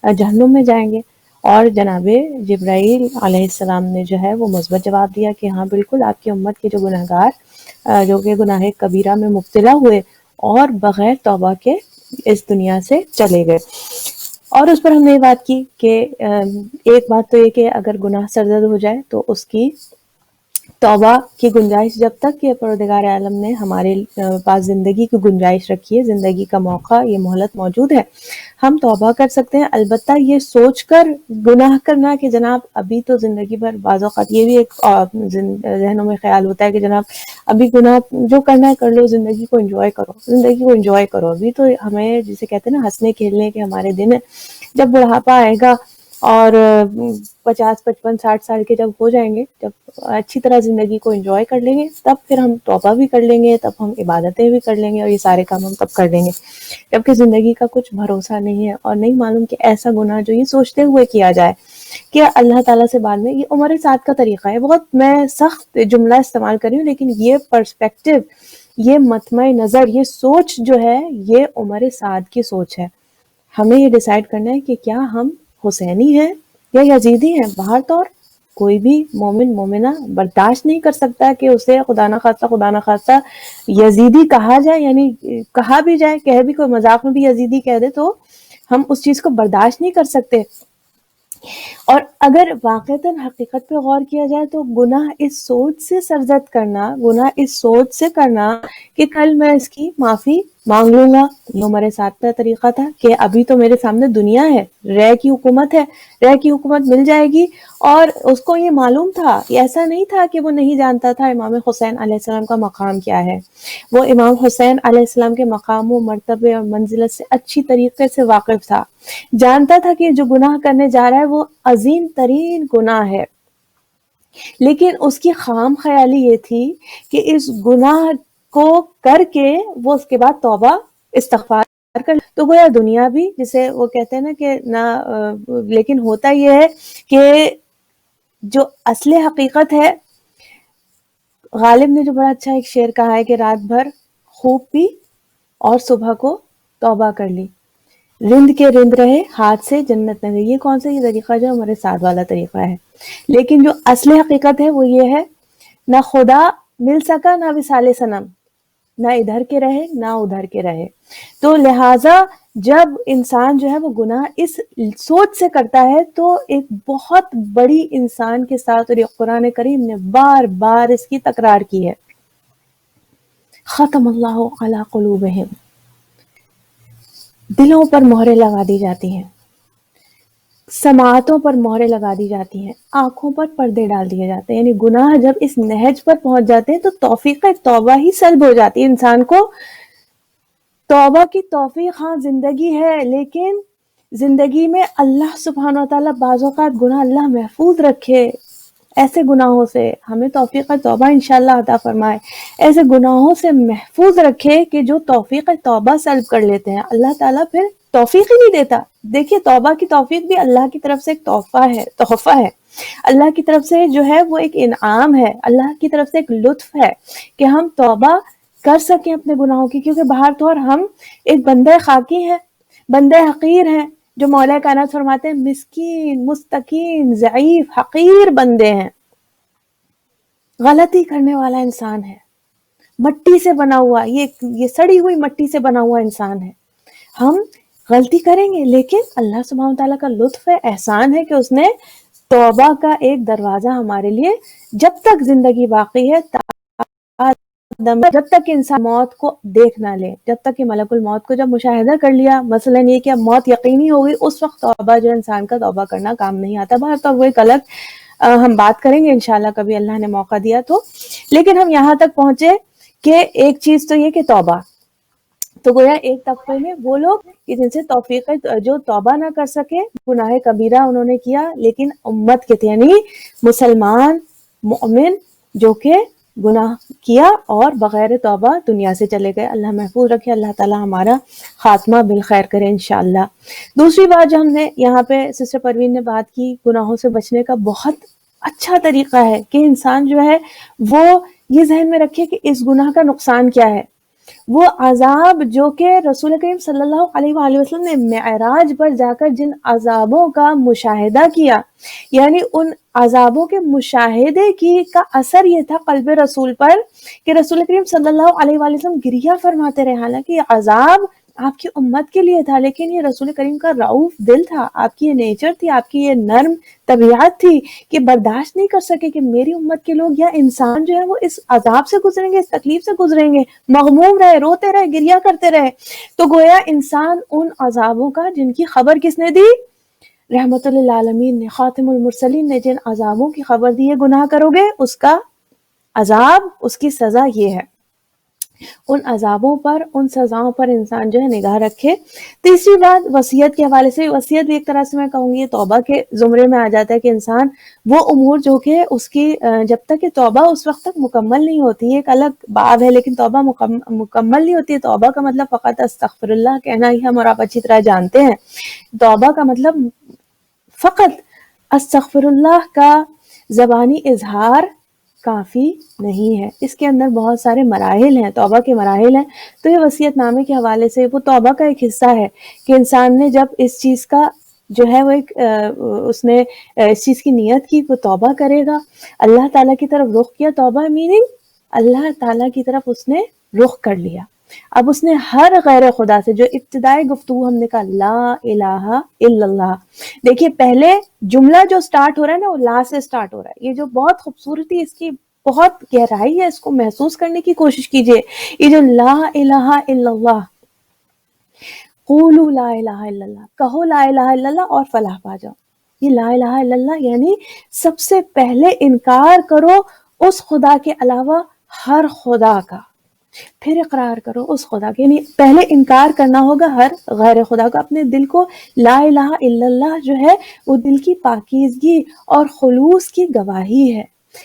جہنم میں جائیں گے؟ اور جناب جبرائیل علیہ السلام نے جو ہے وہ مثبت جواب دیا کہ ہاں بالکل، آپ کی امت کے جو گناہگار جو کہ گناہ کبیرہ میں مبتلا ہوئے اور بغیر توبہ کے اس دنیا سے چلے گئے. اور اس پر ہم نے یہ بات کی کہ ایک بات تو یہ کہ اگر گناہ سرزد ہو جائے تو اس کی توبہ کی گنجائش، جب تک کہ پروردگار عالم نے ہمارے پاس زندگی کی گنجائش رکھی ہے، زندگی کا موقع، یہ مہلت موجود ہے، ہم توبہ کر سکتے ہیں. البتہ یہ سوچ کر گناہ کرنا کہ جناب ابھی تو زندگی بھر، بعض اوقات یہ بھی ایک ذہنوں میں خیال ہوتا ہے کہ جناب ابھی گناہ جو کرنا ہے کر لو، زندگی کو انجوائے کرو، زندگی کو انجوائے کرو. ابھی تو ہمیں جسے کہتے ہیں نا ہنسنے کھیلنے کے ہمارے دن ہیں. جب بڑھاپا آئے گا اور 50 55 60 سال کے جب ہو جائیں گے، جب اچھی طرح زندگی کو انجوائے کر لیں گے، تب پھر ہم توبہ بھی کر لیں گے، تب ہم عبادتیں بھی کر لیں گے، اور یہ سارے کام ہم تب کر لیں گے. جبکہ زندگی کا کچھ بھروسہ نہیں ہے، اور نہیں معلوم کہ ایسا گناہ جو یہ سوچتے ہوئے کیا جائے کہ اللہ تعالیٰ سے بعد میں، یہ عمر سعد کا طریقہ ہے. بہت میں سخت جملہ استعمال کر رہی ہوں، لیکن یہ پرسپیکٹو، یہ مطمع نظر، یہ سوچ جو ہے، یہ عمر سعد کی سوچ ہے. ہمیں یہ ڈیسائیڈ کرنا ہے کہ کیا ہم حسینی ہیں یا یزیدی ہیں. باہر طور کوئی بھی مومن مومنہ برداشت نہیں کر سکتا کہ اسے خدا نہ خواستہ یزیدی کہا جائے، یعنی کہا بھی جائے، کہہ بھی کوئی مذاق میں بھی یزیدی کہہ دے تو ہم اس چیز کو برداشت نہیں کر سکتے. اور اگر واقعتاً حقیقت پہ غور کیا جائے تو گناہ اس سوچ سے سرزد کرنا، گناہ اس سوچ سے کرنا کہ کل میں اس کی معافی مانگ لوں گا، یہ عمر سعد کا طریقہ تھا کہ ابھی تو میرے سامنے دنیا ہے، رہ کی حکومت ہے، رہ کی حکومت مل جائے گی. اور اس کو یہ معلوم تھا، یہ ایسا نہیں تھا کہ وہ نہیں جانتا تھا امام حسین علیہ السلام کا مقام کیا ہے. وہ امام حسین علیہ السلام کے مقام و مرتبے اور منزلت سے اچھی طریقے سے واقف تھا، جانتا تھا کہ جو گناہ کرنے جا رہا ہے وہ عظیم ترین گناہ ہے. لیکن اس کی خام خیالی یہ تھی کہ اس گناہ کو کر کے وہ اس کے بعد توبہ استغفار کر، تو گویا دنیا بھی، جسے وہ کہتے ہیں نا کہ نہ، لیکن ہوتا یہ ہے کہ جو اصل حقیقت ہے، غالب نے جو بڑا اچھا ایک شعر کہا ہے کہ رات بھر خوب پی اور صبح کو توبہ کر لی، رند کے رند رہے ہاتھ سے جنت نہ گئی. یہ کون سا یہ طریقہ جو ہمارے ساتھ والا طریقہ ہے. لیکن جو اصل حقیقت ہے وہ یہ ہے، نہ خدا مل سکا نہ وصال صنم، نہ ادھر کے رہے نہ ادھر کے رہے. تو لہٰذا جب انسان جو ہے وہ گناہ اس سوچ سے کرتا ہے تو ایک بہت بڑی انسان کے ساتھ، اور یہ قرآن کریم نے بار بار اس کی تکرار کی ہے، ختم اللہ علی قلوبہم، دلوں پر مہریں لگا دی جاتی ہیں، سماعتوں پر مہریں لگا دی جاتی ہیں، آنکھوں پر پردے ڈال دیے جاتے ہیں. یعنی گناہ جب اس نہج پر پہنچ جاتے ہیں تو توفیق توبہ ہی سلب ہو جاتی ہے انسان کو. توبہ کی توفیق ہاں زندگی ہے، لیکن زندگی میں اللہ سبحانہ وتعالیٰ بعض اوقات گناہ اللہ محفوظ رکھے، ایسے گناہوں سے ہمیں توفیق توبہ انشاءاللہ عطا فرمائے، ایسے گناہوں سے محفوظ رکھے کہ جو توفیق توبہ سلب کر لیتے ہیں، اللہ تعالیٰ پھر توفیق ہی نہیں دیتا۔ دیکھیے توبہ کی توفیق بھی اللہ کی طرف سے ایک تحفہ ہے، اللہ کی طرف سے جو ہے وہ ایک انعام ہے، اللہ کی طرف سے ایک لطف ہے کہ ہم توبہ کر سکیں اپنے گناہوں کی، کیونکہ باہر تو اور ہم ایک بندہ خاکی ہیں، بندہ حقیر ہیں، جو مولا کائنات فرماتے ہیں مسکین، مستقیم، ضعیف، حقیر بندے ہیں، غلطی کرنے والا انسان ہے، مٹی سے بنا ہوا، یہ سڑی ہوئی مٹی سے بنا ہوا انسان ہے۔ ہم غلطی کریں گے، لیکن اللہ سبحانہ تعالیٰ کا لطف ہے، احسان ہے کہ اس نے توبہ کا ایک دروازہ ہمارے لیے جب تک زندگی باقی ہے، جب تک کہ انسان موت کو دیکھ نہ لے، جب تک کہ ملک الموت کو جب مشاہدہ کر لیا، مثلا یہ کہ اب موت یقینی ہو گئی، اس وقت توبہ جو انسان کا توبہ کرنا کام نہیں آتا۔ باہر تو وہ ایک الگ ہم بات کریں گے انشاءاللہ کبھی اللہ نے موقع دیا تو، لیکن ہم یہاں تک پہنچے کہ ایک چیز تو یہ کہ توبہ، تو گویا ایک طبقے میں وہ لوگ کہ جن سے توفیق جو توبہ نہ کر سکے، گناہ کبیرہ انہوں نے کیا، لیکن امت کے تھے، یعنی مسلمان مومن جو کہ گناہ کیا اور بغیر توبہ دنیا سے چلے گئے۔ اللہ محفوظ رکھے، اللہ تعالی ہمارا خاتمہ بالخیر کرے انشاءاللہ۔ دوسری بات جو ہم نے یہاں پہ سسٹر پروین نے بات کی، گناہوں سے بچنے کا بہت اچھا طریقہ ہے کہ انسان جو ہے وہ یہ ذہن میں رکھے کہ اس گناہ کا نقصان کیا ہے۔ وہ عذاب جو کہ رسول کریم صلی اللہ علیہ وآلہ وسلم نے معراج پر جا کر جن عذابوں کا مشاہدہ کیا، یعنی ان عذابوں کے مشاہدے کا اثر یہ تھا قلب رسول پر کہ رسول کریم صلی اللہ علیہ وآلہ وسلم گریہ فرماتے رہے، حالانکہ یہ عذاب آپ کی امت کے لیے تھا، لیکن یہ رسول کریم کا رعوف دل تھا، آپ کی یہ نیچر تھی، آپ کی یہ نرم طبیعت تھی کہ برداشت نہیں کر سکے کہ میری امت کے لوگ یا انسان جو ہے وہ اس عذاب سے گزریں گے، اس تکلیف سے گزریں گے، مغموم رہے، روتے رہے، گریہ کرتے رہے۔ تو گویا انسان ان عذابوں کا جن کی خبر کس نے دی؟ رحمت للعالمین نے، خاتم المرسلین نے جن عذابوں کی خبر دی ہے، گناہ کرو گے اس کا عذاب، اس کی سزا یہ ہے۔ ان عذابوں پر، ان سزاؤں پر انسان جو ہے نگاہ رکھے۔ تیسری بات وصیت کے حوالے سے، وصیت بھی ایک طرح سے میں کہوں گی توبہ کے زمرے میں آ جاتا ہے کہ انسان وہ امور جو کہ اس کی جب تک کہ توبہ اس وقت تک مکمل نہیں ہوتی، ایک الگ باب ہے، لیکن توبہ مکمل نہیں ہوتی ہے۔ توبہ کا مطلب فقط استغفر اللہ کہنا ہی ہم اور آپ اچھی طرح جانتے ہیں۔ توبہ کا مطلب فقط استغفر اللہ کا زبانی اظہار کافی نہیں ہے، اس کے اندر بہت سارے مراحل ہیں، توبہ کے مراحل ہیں۔ تو یہ وصیت نامے کے حوالے سے وہ توبہ کا ایک حصہ ہے کہ انسان نے جب اس چیز کا جو ہے وہ اس نے اس چیز کی نیت کی، وہ توبہ کرے گا، اللہ تعالیٰ کی طرف رخ کیا، توبہ میننگ اللہ تعالیٰ کی طرف اس نے رخ کر لیا۔ اب اس نے ہر غیر خدا سے، جو ابتدائی گفتگو ہم نے کہا لا الہ الا اللہ، دیکھیے پہلے جملہ جو سٹارٹ ہو رہا ہے نا وہ لا سے سٹارٹ ہو رہا ہے، یہ جو بہت خوبصورتی اس کی بہت گہرائی ہے، اس کو محسوس کرنے کی کوشش کیجئے۔ یہ جو لا الہ الا اللہ، قولوا لا الہ الا اللہ، کہو لا الہ الا اللہ اور فلاح پا جاؤ، یہ لا الہ الا اللہ یعنی سب سے پہلے انکار کرو اس خدا کے علاوہ ہر خدا کا، پھر اقرار کرو اس خدا کے، یعنی پہلے انکار کرنا ہوگا ہر غیر خدا کا۔ اپنے دل کو لا الہ الا اللہ جو ہے وہ دل کی پاکیزگی اور خلوص کی گواہی ہے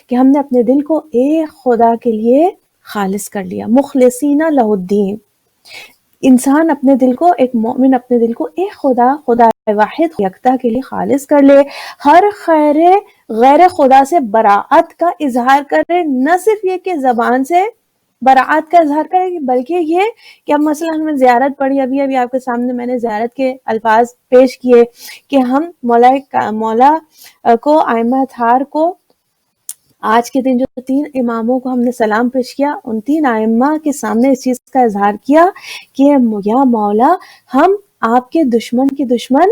کہ ہم نے اپنے دل کو ایک خدا کے لیے خالص کر لیا، مخلصین لہ الدین۔ انسان اپنے دل کو، ایک مومن اپنے دل کو ایک خدا واحد یکتا کے لیے خالص کر لے، ہر غیر خدا سے براعت کا اظہار کرے، نہ صرف یہ کہ زبان سے براعت کا اظہار کرے، بلکہ یہ کہ اب مثلا ہم نے زیارت پڑھی، ابھی آپ کے سامنے میں نے زیارت کے الفاظ پیش کیے کہ ہم مولا کو، ائمہ اطہار کو، آج کے دن جو 3 اماموں کو ہم نے سلام پیش کیا، ان 3 ائمہ کے سامنے اس چیز کا اظہار کیا کہ یا مولا ہم آپ کے دشمن کے دشمن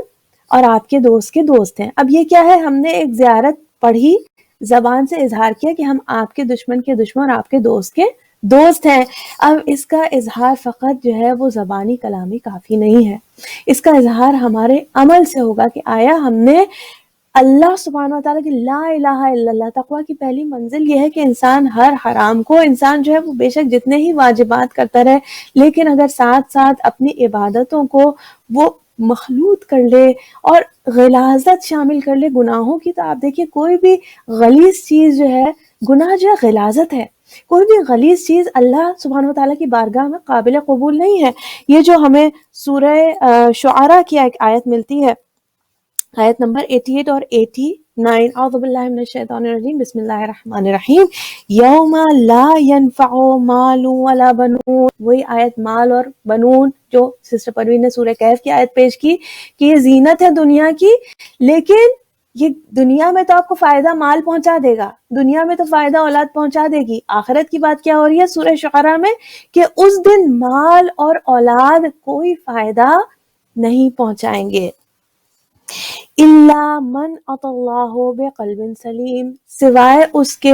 اور آپ کے دوست کے دوست ہیں۔ اب یہ کیا ہے؟ ہم نے ایک زیارت پڑھی، زبان سے اظہار کیا کہ ہم آپ کے دشمن کے دشمن اور آپ کے دوست کے دوست ہیں۔ اب اس کا اظہار فقط جو ہے وہ زبانی کلامی کافی نہیں ہے، اس کا اظہار ہمارے عمل سے ہوگا کہ آیا ہم نے اللہ سبحانہ وتعالیٰ کی لا الہ الا اللہ تقوی کی پہلی منزل یہ ہے کہ انسان ہر حرام کو، انسان جو ہے وہ بے شک جتنے ہی واجبات کرتا رہے، لیکن اگر ساتھ ساتھ اپنی عبادتوں کو وہ مخلوط کر لے اور غلاظت شامل کر لے گناہوں کی، تو آپ دیکھیے کوئی بھی غلیظ چیز جو ہے، گناہ جو ہے غلاظت ہے، کوئی بھی غلیظ چیز اللہ سبحانہ وتعالیٰ کی بارگاہ میں قابل قبول نہیں ہے۔ یہ جو ہمیں سورہ شعراء کی ایک آیت ملتی ہے، آیت نمبر 88 اور 89، اعوذ باللہ من الشیطان الرجیم، بسم اللہ الرحمن الرحیم، یوم لا ینفع مال ولا بنون، وہی آیت مال اور بنون جو سسٹر پروین نے سورہ کہف کی آیت پیش کی کہ یہ زینت ہے دنیا کی، لیکن یہ دنیا میں تو آپ کو فائدہ مال پہنچا دے گا، دنیا میں تو فائدہ اولاد پہنچا دے گی، آخرت کی بات کیا ہو رہی ہے سورہ شعراء میں کہ اس دن مال اور اولاد کوئی فائدہ نہیں پہنچائیں گے۔ الا من اتى اللہ بقلب سلیم، سوائے اس کے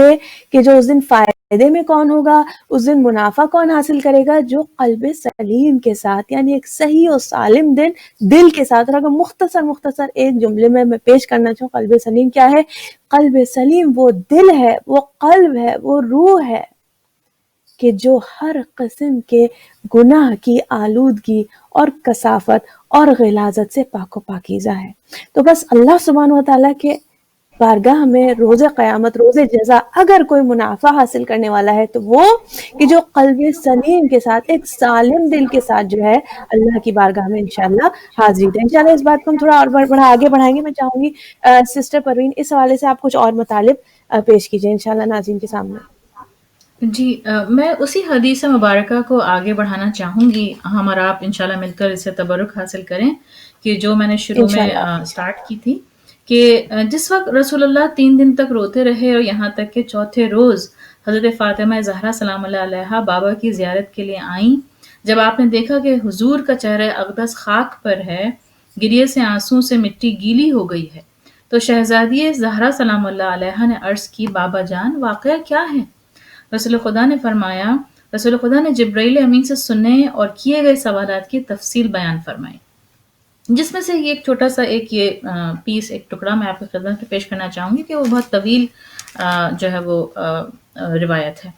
کہ جو اس دن فائدے میں کون ہوگا، اس دن منافع کون حاصل کرے گا، جو قلب سلیم کے ساتھ، یعنی ایک صحیح اور سالم دل کے ساتھ۔ اور اگر مختصر ایک جملے میں پیش کرنا چاہوں، قلب سلیم کیا ہے؟ قلب سلیم وہ دل ہے، وہ قلب ہے، وہ روح ہے کہ جو ہر قسم کے گناہ کی آلودگی اور کثافت اور غلاظت سے پاک و پاکیزہ ہے۔ تو بس اللہ سبحانہ وتعالیٰ کے بارگاہ میں روز قیامت، روز جزا، اگر کوئی منافع حاصل کرنے والا ہے تو وہ کہ جو قلب سلیم کے ساتھ، ایک سالم دل کے ساتھ جو ہے اللہ کی بارگاہ میں انشاءاللہ حاضری دے۔ انشاءاللہ اس بات کو ہم تھوڑا اور آگے بڑھائیں گے۔ میں چاہوں گی سسٹر پروین اس حوالے سے آپ کچھ اور مطالب پیش کیجئے انشاءاللہ ناظرین کے سامنے۔ جی، میں اسی حدیث مبارکہ کو آگے بڑھانا چاہوں گی، ہم اور آپ انشاءاللہ مل کر اس سے تبرک حاصل کریں، کہ جو میں نے شروع میں انشاءاللہ سٹارٹ کی تھی کہ جس وقت رسول اللہ 3 دن تک روتے رہے اور یہاں تک کہ چوتھے روز حضرت فاطمہ زہرا سلام اللہ علیہا بابا کی زیارت کے لیے آئیں، جب آپ نے دیکھا کہ حضور کا چہرہ اقدس خاک پر ہے، گریے سے آنسوں سے مٹی گیلی ہو گئی ہے، تو شہزادی زہرا سلام اللہ علیہا نے عرض کی، بابا جان واقعہ کیا ہے؟ رسول خدا نے فرمایا، رسول خدا نے جبرائیل امین سے سنے اور کیے گئے سوالات کی تفصیل بیان فرمائی، جس میں سے یہ ایک چھوٹا سا ایک پیس، ایک ٹکڑا میں آپ کی خدمت میں پیش کرنا چاہوں گی کہ وہ بہت طویل جو ہے وہ روایت ہے۔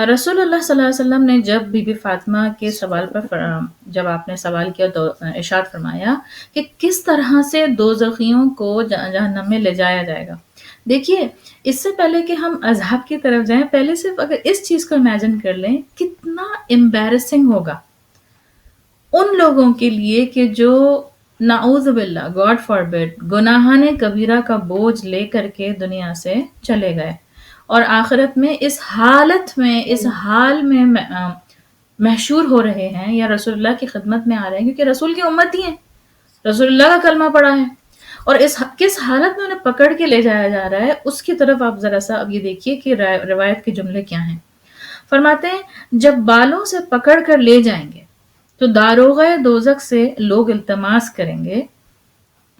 رسول اللہ صلی اللہ علیہ وسلم نے جب بی بی فاطمہ کے سوال پر جب آپ نے سوال کیا تو ارشاد فرمایا کہ کس طرح سے دوزخیوں کو جہنم میں لے جایا جائے گا۔ دیکھیے، اس سے پہلے کہ ہم عذاب کی طرف جائیں، پہلے صرف اگر اس چیز کو امیجن کر لیں کتنا امبیرسنگ ہوگا ان لوگوں کے لیے کہ جو نعوذ باللہ، گاڈ فاربڈ، گناہان کبیرہ کا بوجھ لے کر کے دنیا سے چلے گئے اور آخرت میں اس حالت میں، اس حال میں محشور ہو رہے ہیں یا رسول اللہ کی خدمت میں آ رہے ہیں، کیونکہ رسول کی امتی ہیں، رسول اللہ کا کلمہ پڑا ہے، اور کس حالت میں انہیں پکڑ کے لے جایا جا رہا ہے، اس کی طرف آپ ذرا سا اب یہ دیکھیے کہ روایت کے جملے کیا ہیں۔ فرماتے ہیں جب بالوں سے پکڑ کر لے جائیں گے تو داروغہ دوزخ سے لوگ التماس کریں گے،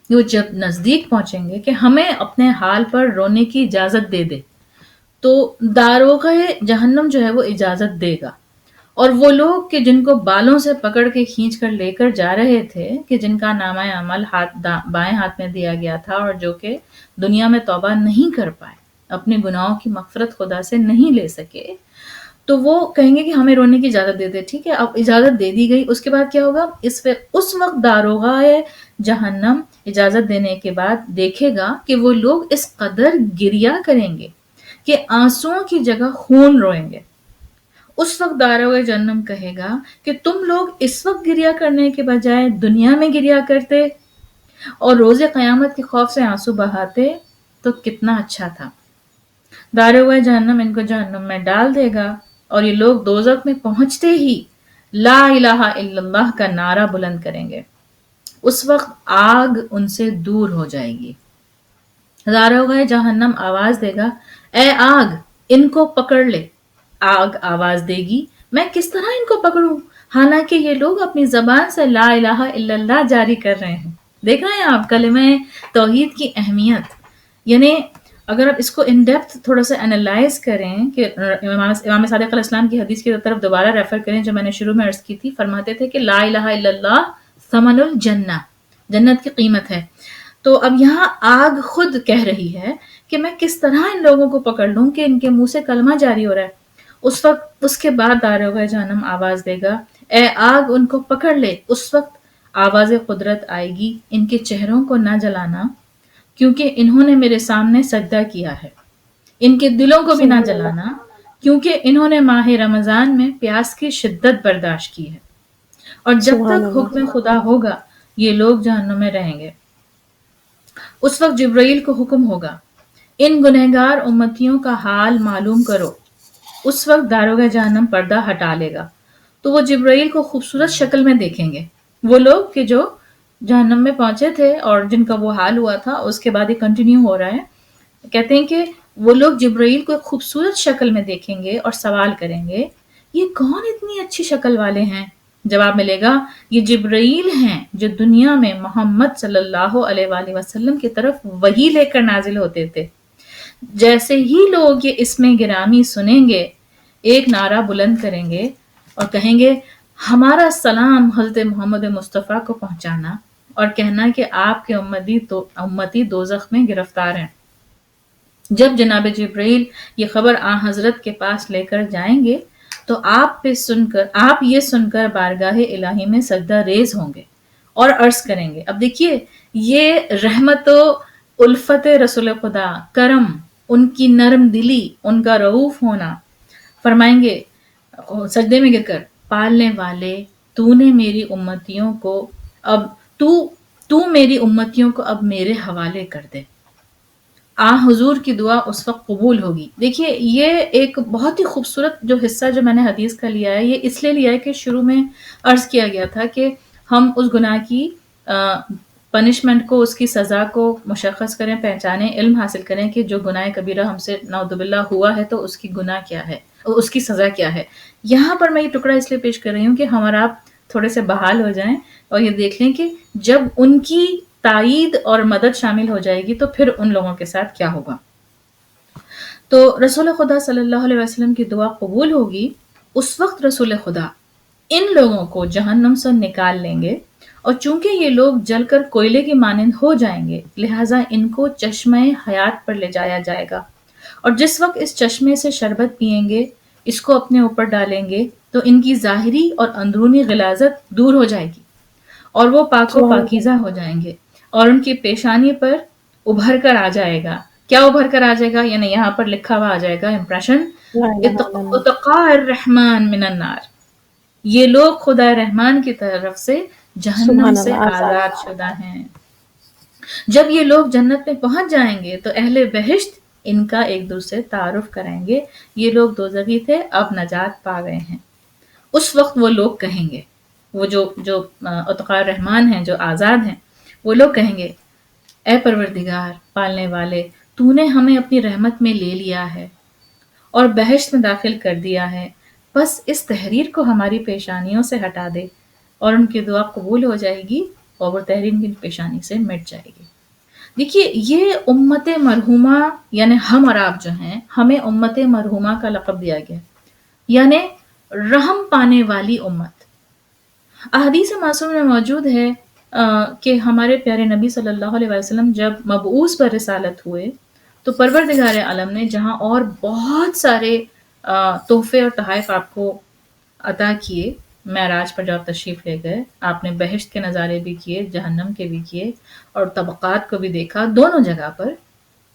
وہ جب نزدیک پہنچیں گے کہ ہمیں اپنے حال پر رونے کی اجازت دے دے، تو داروغہ جہنم جو ہے وہ اجازت دے گا، اور وہ لوگ کہ جن کو بالوں سے پکڑ کے کھینچ کر لے کر جا رہے تھے، کہ جن کا نامہ عمل بائیں ہاتھ میں دیا گیا تھا اور جو کہ دنیا میں توبہ نہیں کر پائے، اپنے گناہوں کی مغفرت خدا سے نہیں لے سکے، تو وہ کہیں گے کہ ہمیں رونے کی اجازت دے دے۔ ٹھیک ہے، اب اجازت دے دی گئی، اس کے بعد کیا ہوگا؟ اس وقت داروغہ جہنم اجازت دینے کے بعد دیکھے گا کہ وہ لوگ اس قدر گریا کریں گے کہ آنسوؤں کی جگہ خون روئیں گے۔ اس وقت داروغہ جہنم کہے گا کہ تم لوگ اس وقت گریا کرنے کے بجائے دنیا میں گریا کرتے اور روز قیامت کے خوف سے آنسو بہاتے تو کتنا اچھا تھا۔ داروغہ جہنم ان کو جہنم میں ڈال دے گا اور یہ لوگ دوزخ میں پہنچتے ہی لا الہ الا اللہ کا نعرہ بلند کریں گے، اس وقت آگ ان سے دور ہو جائے گی۔ داروغہ جہنم آواز دے گا، اے آگ ان کو پکڑ لے۔ آگ آواز دے گی، میں کس طرح ان کو پکڑوں، حالانکہ یہ لوگ اپنی زبان سے لا الہ الا اللہ جاری کر رہے ہیں۔ دیکھ رہے ہیں آپ کلمہ توحید کی اہمیت، یعنی اگر آپ اس کو ان ڈیپتھ تھوڑا سا انالائز کریں کہ امام صادق علیہ السلام کی حدیث کی طرف دوبارہ ریفر کریں جو میں نے شروع میں عرض کی تھی، فرماتے تھے کہ لا الہ الا اللہ ثمن الجنہ، جنت کی قیمت ہے۔ تو اب یہاں آگ خود کہہ رہی ہے کہ میں کس طرح ان لوگوں کو پکڑ لوں کہ ان کے منہ سے کلمہ جاری ہو رہا ہے. اس وقت اس کے بعد داروغہ جہنم آواز دے گا، اے آگ ان کو پکڑ لے. اس وقت آواز قدرت آئے گی، ان کے چہروں کو نہ جلانا کیونکہ انہوں نے میرے سامنے سجدہ کیا ہے، ان کے دلوں کو بھی نہ سبحان اللہ، جلانا کیونکہ انہوں نے ماہ رمضان میں پیاس کی شدت برداشت کی ہے، اور جب سبحان تک اللہ، حکم خدا ہوگا یہ لوگ جہنم میں رہیں گے. اس وقت جبرائیل کو حکم ہوگا، ان گنہگار امتیوں کا حال معلوم کرو. اس وقت داروغہ جہنم پردہ ہٹا لے گا تو وہ جبرائیل کو خوبصورت شکل میں دیکھیں گے. وہ لوگ کہ جو جہنم میں پہنچے تھے اور جن کا وہ حال ہوا تھا، اس کے بعد یہ کنٹینیو ہو رہا ہے. کہتے ہیں کہ وہ لوگ جبرائیل کو ایک خوبصورت شکل میں دیکھیں گے اور سوال کریں گے، یہ کون اتنی اچھی شکل والے ہیں؟ جواب ملے گا، یہ جبرائیل ہیں جو دنیا میں محمد صلی اللہ علیہ وآلہ وسلم کی طرف وحی لے کر نازل ہوتے تھے. جیسے ہی لوگ یہ اسم گرامی سنیں گے، ایک نعرہ بلند کریں گے اور کہیں گے، ہمارا سلام حضرت محمد مصطفیٰ کو پہنچانا اور کہنا کہ آپ کے امتی دوزخ میں گرفتار ہیں. جب جناب جبرائیل یہ خبر آن حضرت کے پاس لے کر جائیں گے تو آپ یہ سن کر بارگاہ الہی میں سجدہ ریز ہوں گے اور عرض کریں گے. اب دیکھیے، یہ رحمت و الفت رسول خدا، کرم، ان کی نرم دلی، ان کا رعوف ہونا. فرمائیں گے سجدے میں گر کر، پالنے والے تو نے میری امتیوں کو اب تو میری امتیوں کو اب میرے حوالے کر دے. حضور کی دعا اس وقت قبول ہوگی. دیکھیے، یہ ایک بہت ہی خوبصورت جو حصہ جو میں نے حدیث کا لیا ہے، یہ اس لیے لیا ہے کہ شروع میں عرض کیا گیا تھا کہ ہم اس گناہ کی پنشمنٹ کو، اس کی سزا کو مشخص کریں، پہچانیں، علم حاصل کریں کہ جو گناہ کبیرہ ہم سے نعوذ باللہ ہوا ہے تو اس کی گناہ کیا ہے، اس کی سزا کیا ہے. یہاں پر میں یہ ٹکڑا اس لیے پیش کر رہی ہوں کہ ہم اور آپ تھوڑے سے بحال ہو جائیں اور یہ دیکھ لیں کہ جب ان کی تائید اور مدد شامل ہو جائے گی تو پھر ان لوگوں کے ساتھ کیا ہوگا. تو رسول خدا صلی اللہ علیہ وسلم کی دعا قبول ہوگی. اس وقت رسول خدا ان لوگوں کو جہنم سے نکال لیں گے، اور چونکہ یہ لوگ جل کر کوئلے کی مانند ہو جائیں گے، لہٰذا ان کو چشمہ حیات پر لے جایا جائے گا، اور جس وقت اس چشمے سے شربت پئیں گے، اس کو اپنے اوپر ڈالیں گے تو ان کی ظاہری اور اندرونی غلاظت دور ہو جائے گی اور وہ پاک و سبحان اللہ، پاکیزہ ہو جائیں گے، اور ان کی پیشانی پر ابھر کر آ جائے گا. کیا ابھر کر آ جائے گا؟ یعنی یہاں پر لکھا ہوا آ جائے گا امپریشن، لا الہ الا اللہ، اتقاء الرحمن من النار. یہ لوگ خدا رحمان کی طرف سے جہنم سبحان سے اللہ، آزاد. آزاد شدہ ہیں. جب یہ لوگ جنت میں پہنچ جائیں گے تو اہل بہشت ان کا ایک دوسرے تعارف کرائیں گے، یہ لوگ دوزخی تھے، اب نجات پا گئے ہیں. اس وقت وہ لوگ کہیں گے، وہ جو اتقاء رحمان ہیں، جو آزاد ہیں، وہ لوگ کہیں گے، اے پروردگار، پالنے والے، تو نے ہمیں اپنی رحمت میں لے لیا ہے اور بہشت میں داخل کر دیا ہے، بس اس تحریر کو ہماری پیشانیوں سے ہٹا دے. اور ان کی دعا قبول ہو جائے گی اور وہ تحریر کی پیشانی سے مٹ جائے گی. دیکھیے، یہ امت مرحومہ، یعنی ہم اور آپ جو ہیں، ہمیں امت مرحومہ کا لقب دیا گیا، یعنی رحم پانے والی امت. احادیث معصوم میں موجود ہے کہ ہمارے پیارے نبی صلی اللہ علیہ وسلم جب مبعوث پر رسالت ہوئے تو پروردگار عالم نے جہاں اور بہت سارے تحفے اور تحائف آپ کو عطا کیے، معراج پر جب تشریف لے گئے، آپ نے بہشت کے نظارے بھی کیے، جہنم کے بھی کیے، اور طبقات کو بھی دیکھا. دونوں جگہ پر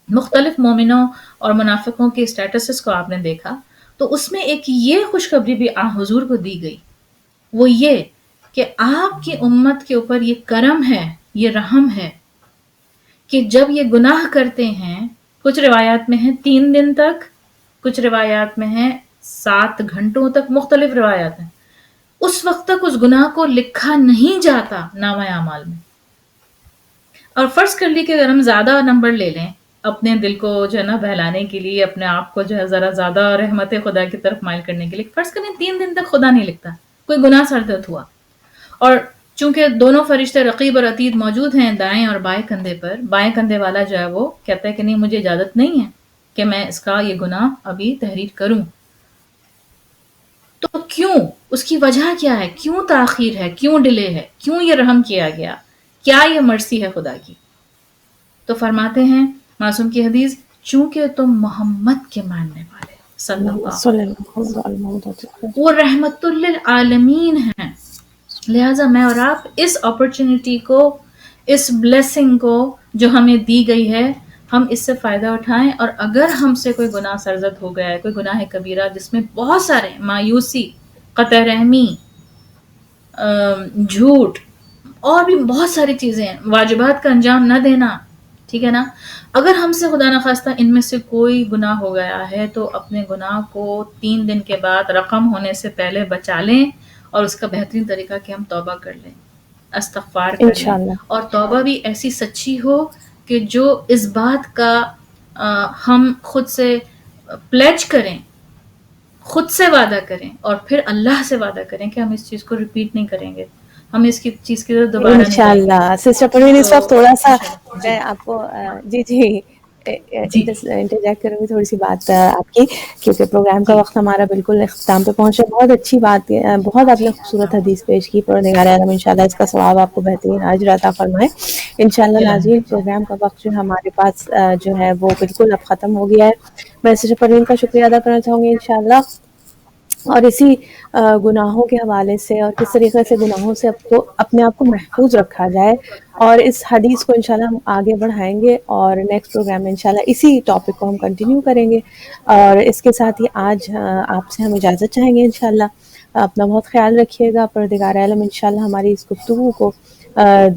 مختلف مومنوں اور منافقوں کے اسٹیٹسز کو آپ نے دیکھا. تو اس میں ایک یہ خوشخبری بھی حضور کو دی گئی، وہ یہ کہ آپ کی امت کے اوپر یہ کرم ہے، یہ رحم ہے کہ جب یہ گناہ کرتے ہیں، کچھ روایات میں ہیں 3 دن تک، کچھ روایات میں ہیں 7 گھنٹوں تک، مختلف روایات ہیں، اس وقت تک اس گناہ کو لکھا نہیں جاتا نامہ اعمال میں. اور فرض کر لی کہ اگر ہم زیادہ نمبر لے لیں اپنے دل کو جو ہے نا بہلانے کے لیے، اپنے آپ کو جو ہے ذرا زیادہ رحمت خدا کی طرف مائل کرنے کے لیے، فرض کریں 3 دن تک خدا نہیں لکھتا، کوئی گناہ سرزد ہوا، اور چونکہ دونوں فرشتے رقیب اور عتید موجود ہیں دائیں اور بائیں کندھے پر، بائیں کندھے والا جو ہے وہ کہتا ہے کہ نہیں، مجھے اجازت نہیں ہے کہ میں اس کا یہ گناہ ابھی تحریر کروں. تو کیوں؟ اس کی وجہ کیا ہے؟ کیوں تاخیر ہے؟ کیوں ڈیلے ہے؟ کیوں یہ رحم کیا گیا؟ کیا یہ مرسی ہے خدا کی؟ تو فرماتے ہیں معصوم کی حدیث، چونکہ تم محمد کے ماننے والے صلی اللہ علیہ وسلم، وہ رحمت للعالمین ہیں، لہٰذا میں اور آپ اس اپرچونٹی کو، اس بلیسنگ کو جو ہمیں دی گئی ہے، ہم اس سے فائدہ اٹھائیں. اور اگر ہم سے کوئی گناہ سرزد ہو گیا ہے، کوئی گناہ کبیرہ جس میں بہت سارے مایوسی، قطع رحمی، جھوٹ اور بھی بہت ساری چیزیں ہیں، واجبات کا انجام نہ دینا، ٹھیک ہے نا، اگر ہم سے خدا نخواستہ ان میں سے کوئی گناہ ہو گیا ہے تو اپنے گناہ کو 3 دن کے بعد رقم ہونے سے پہلے بچا لیں. اور اس کا بہترین طریقہ کہ ہم توبہ کر لیں، استغفار کر لیں، انشاءاللہ. اور توبہ بھی ایسی سچی ہو کہ جو اس بات کا ہم خود سے پلیج کریں، خود سے وعدہ کریں اور پھر اللہ سے وعدہ کریں کہ ہم اس چیز کو ریپیٹ نہیں کریں گے، ہم اس کی چیز کی طرف دوبارہ نہیں جائیں گے. انشاءاللہ. سسٹر پروین اس وقت تھوڑا سا انشاءاللہ. میں آپ کو جی جی انٹرجیکٹ کروں گی تھوڑی سی بات آپ کی، کیونکہ پروگرام کا جی وقت ہمارا بالکل اختتام پہ پہنچا. بہت اچھی بات، بہت آپ نے خوبصورت حدیث پیش کی. پروردگار عالم انشاءاللہ اس کا ثواب آپ کو بہترین اجر عطا فرمائے انشاءاللہ. ناظرین، پروگرام کا وقت جو ہمارے پاس جو ہے وہ بالکل اب ختم ہو گیا ہے. میں سسٹر پروین کا شکریہ ادا کرنا چاہوں گی انشاءاللہ. اور اسی گناہوں کے حوالے سے اور کس طریقے سے گناہوں سے اپنے آپ کو محفوظ رکھا جائے، اور اس حدیث کو انشاءاللہ ہم آگے بڑھائیں گے، اور نیکسٹ پروگرام میں انشاءاللہ اسی ٹاپک کو ہم کنٹینیو کریں گے. اور اس کے ساتھ ہی آج آپ سے ہم اجازت چاہیں گے انشاءاللہ. اپنا بہت خیال رکھیے گا. پروردگار عالم انشاءاللہ ہماری اس گفتگو کو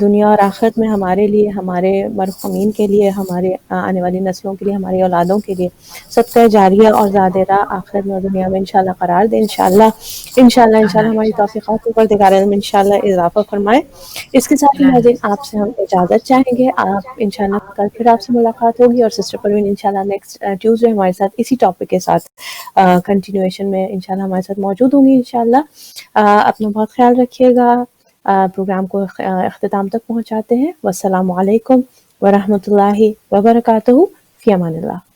دنیا اور آخرت میں ہمارے لیے، ہمارے مرحومین کے لیے، ہمارے آنے والی نسلوں کے لیے، ہماری اولادوں کے لیے صدقہ جاریہ اور زیادہ راہ آخرت میں اور دنیا میں انشاءاللہ قرار دے انشاءاللہ. انشاءاللہ ہماری توفیقات کو پروردگار عالم انشاءاللہ اضافہ فرمائے. اس کے ساتھ ہی ناظرین آپ سے ہم اجازت چاہیں گے. آپ انشاءاللہ کل پھر آپ سے ملاقات ہوگی، اور سسٹر پروین انشاءاللہ نیکسٹ ٹیوزڈے ہمارے ساتھ اسی ٹاپک کے ساتھ کنٹینیویشن میں انشاءاللہ ہمارے ساتھ موجود ہوں گی انشاءاللہ. اپنا بہت خیال رکھیے گا. پروگرام کو اختتام تک پہنچاتے ہیں. والسلام علیکم ورحمۃ اللہ وبرکاتہ. فی امان اللہ.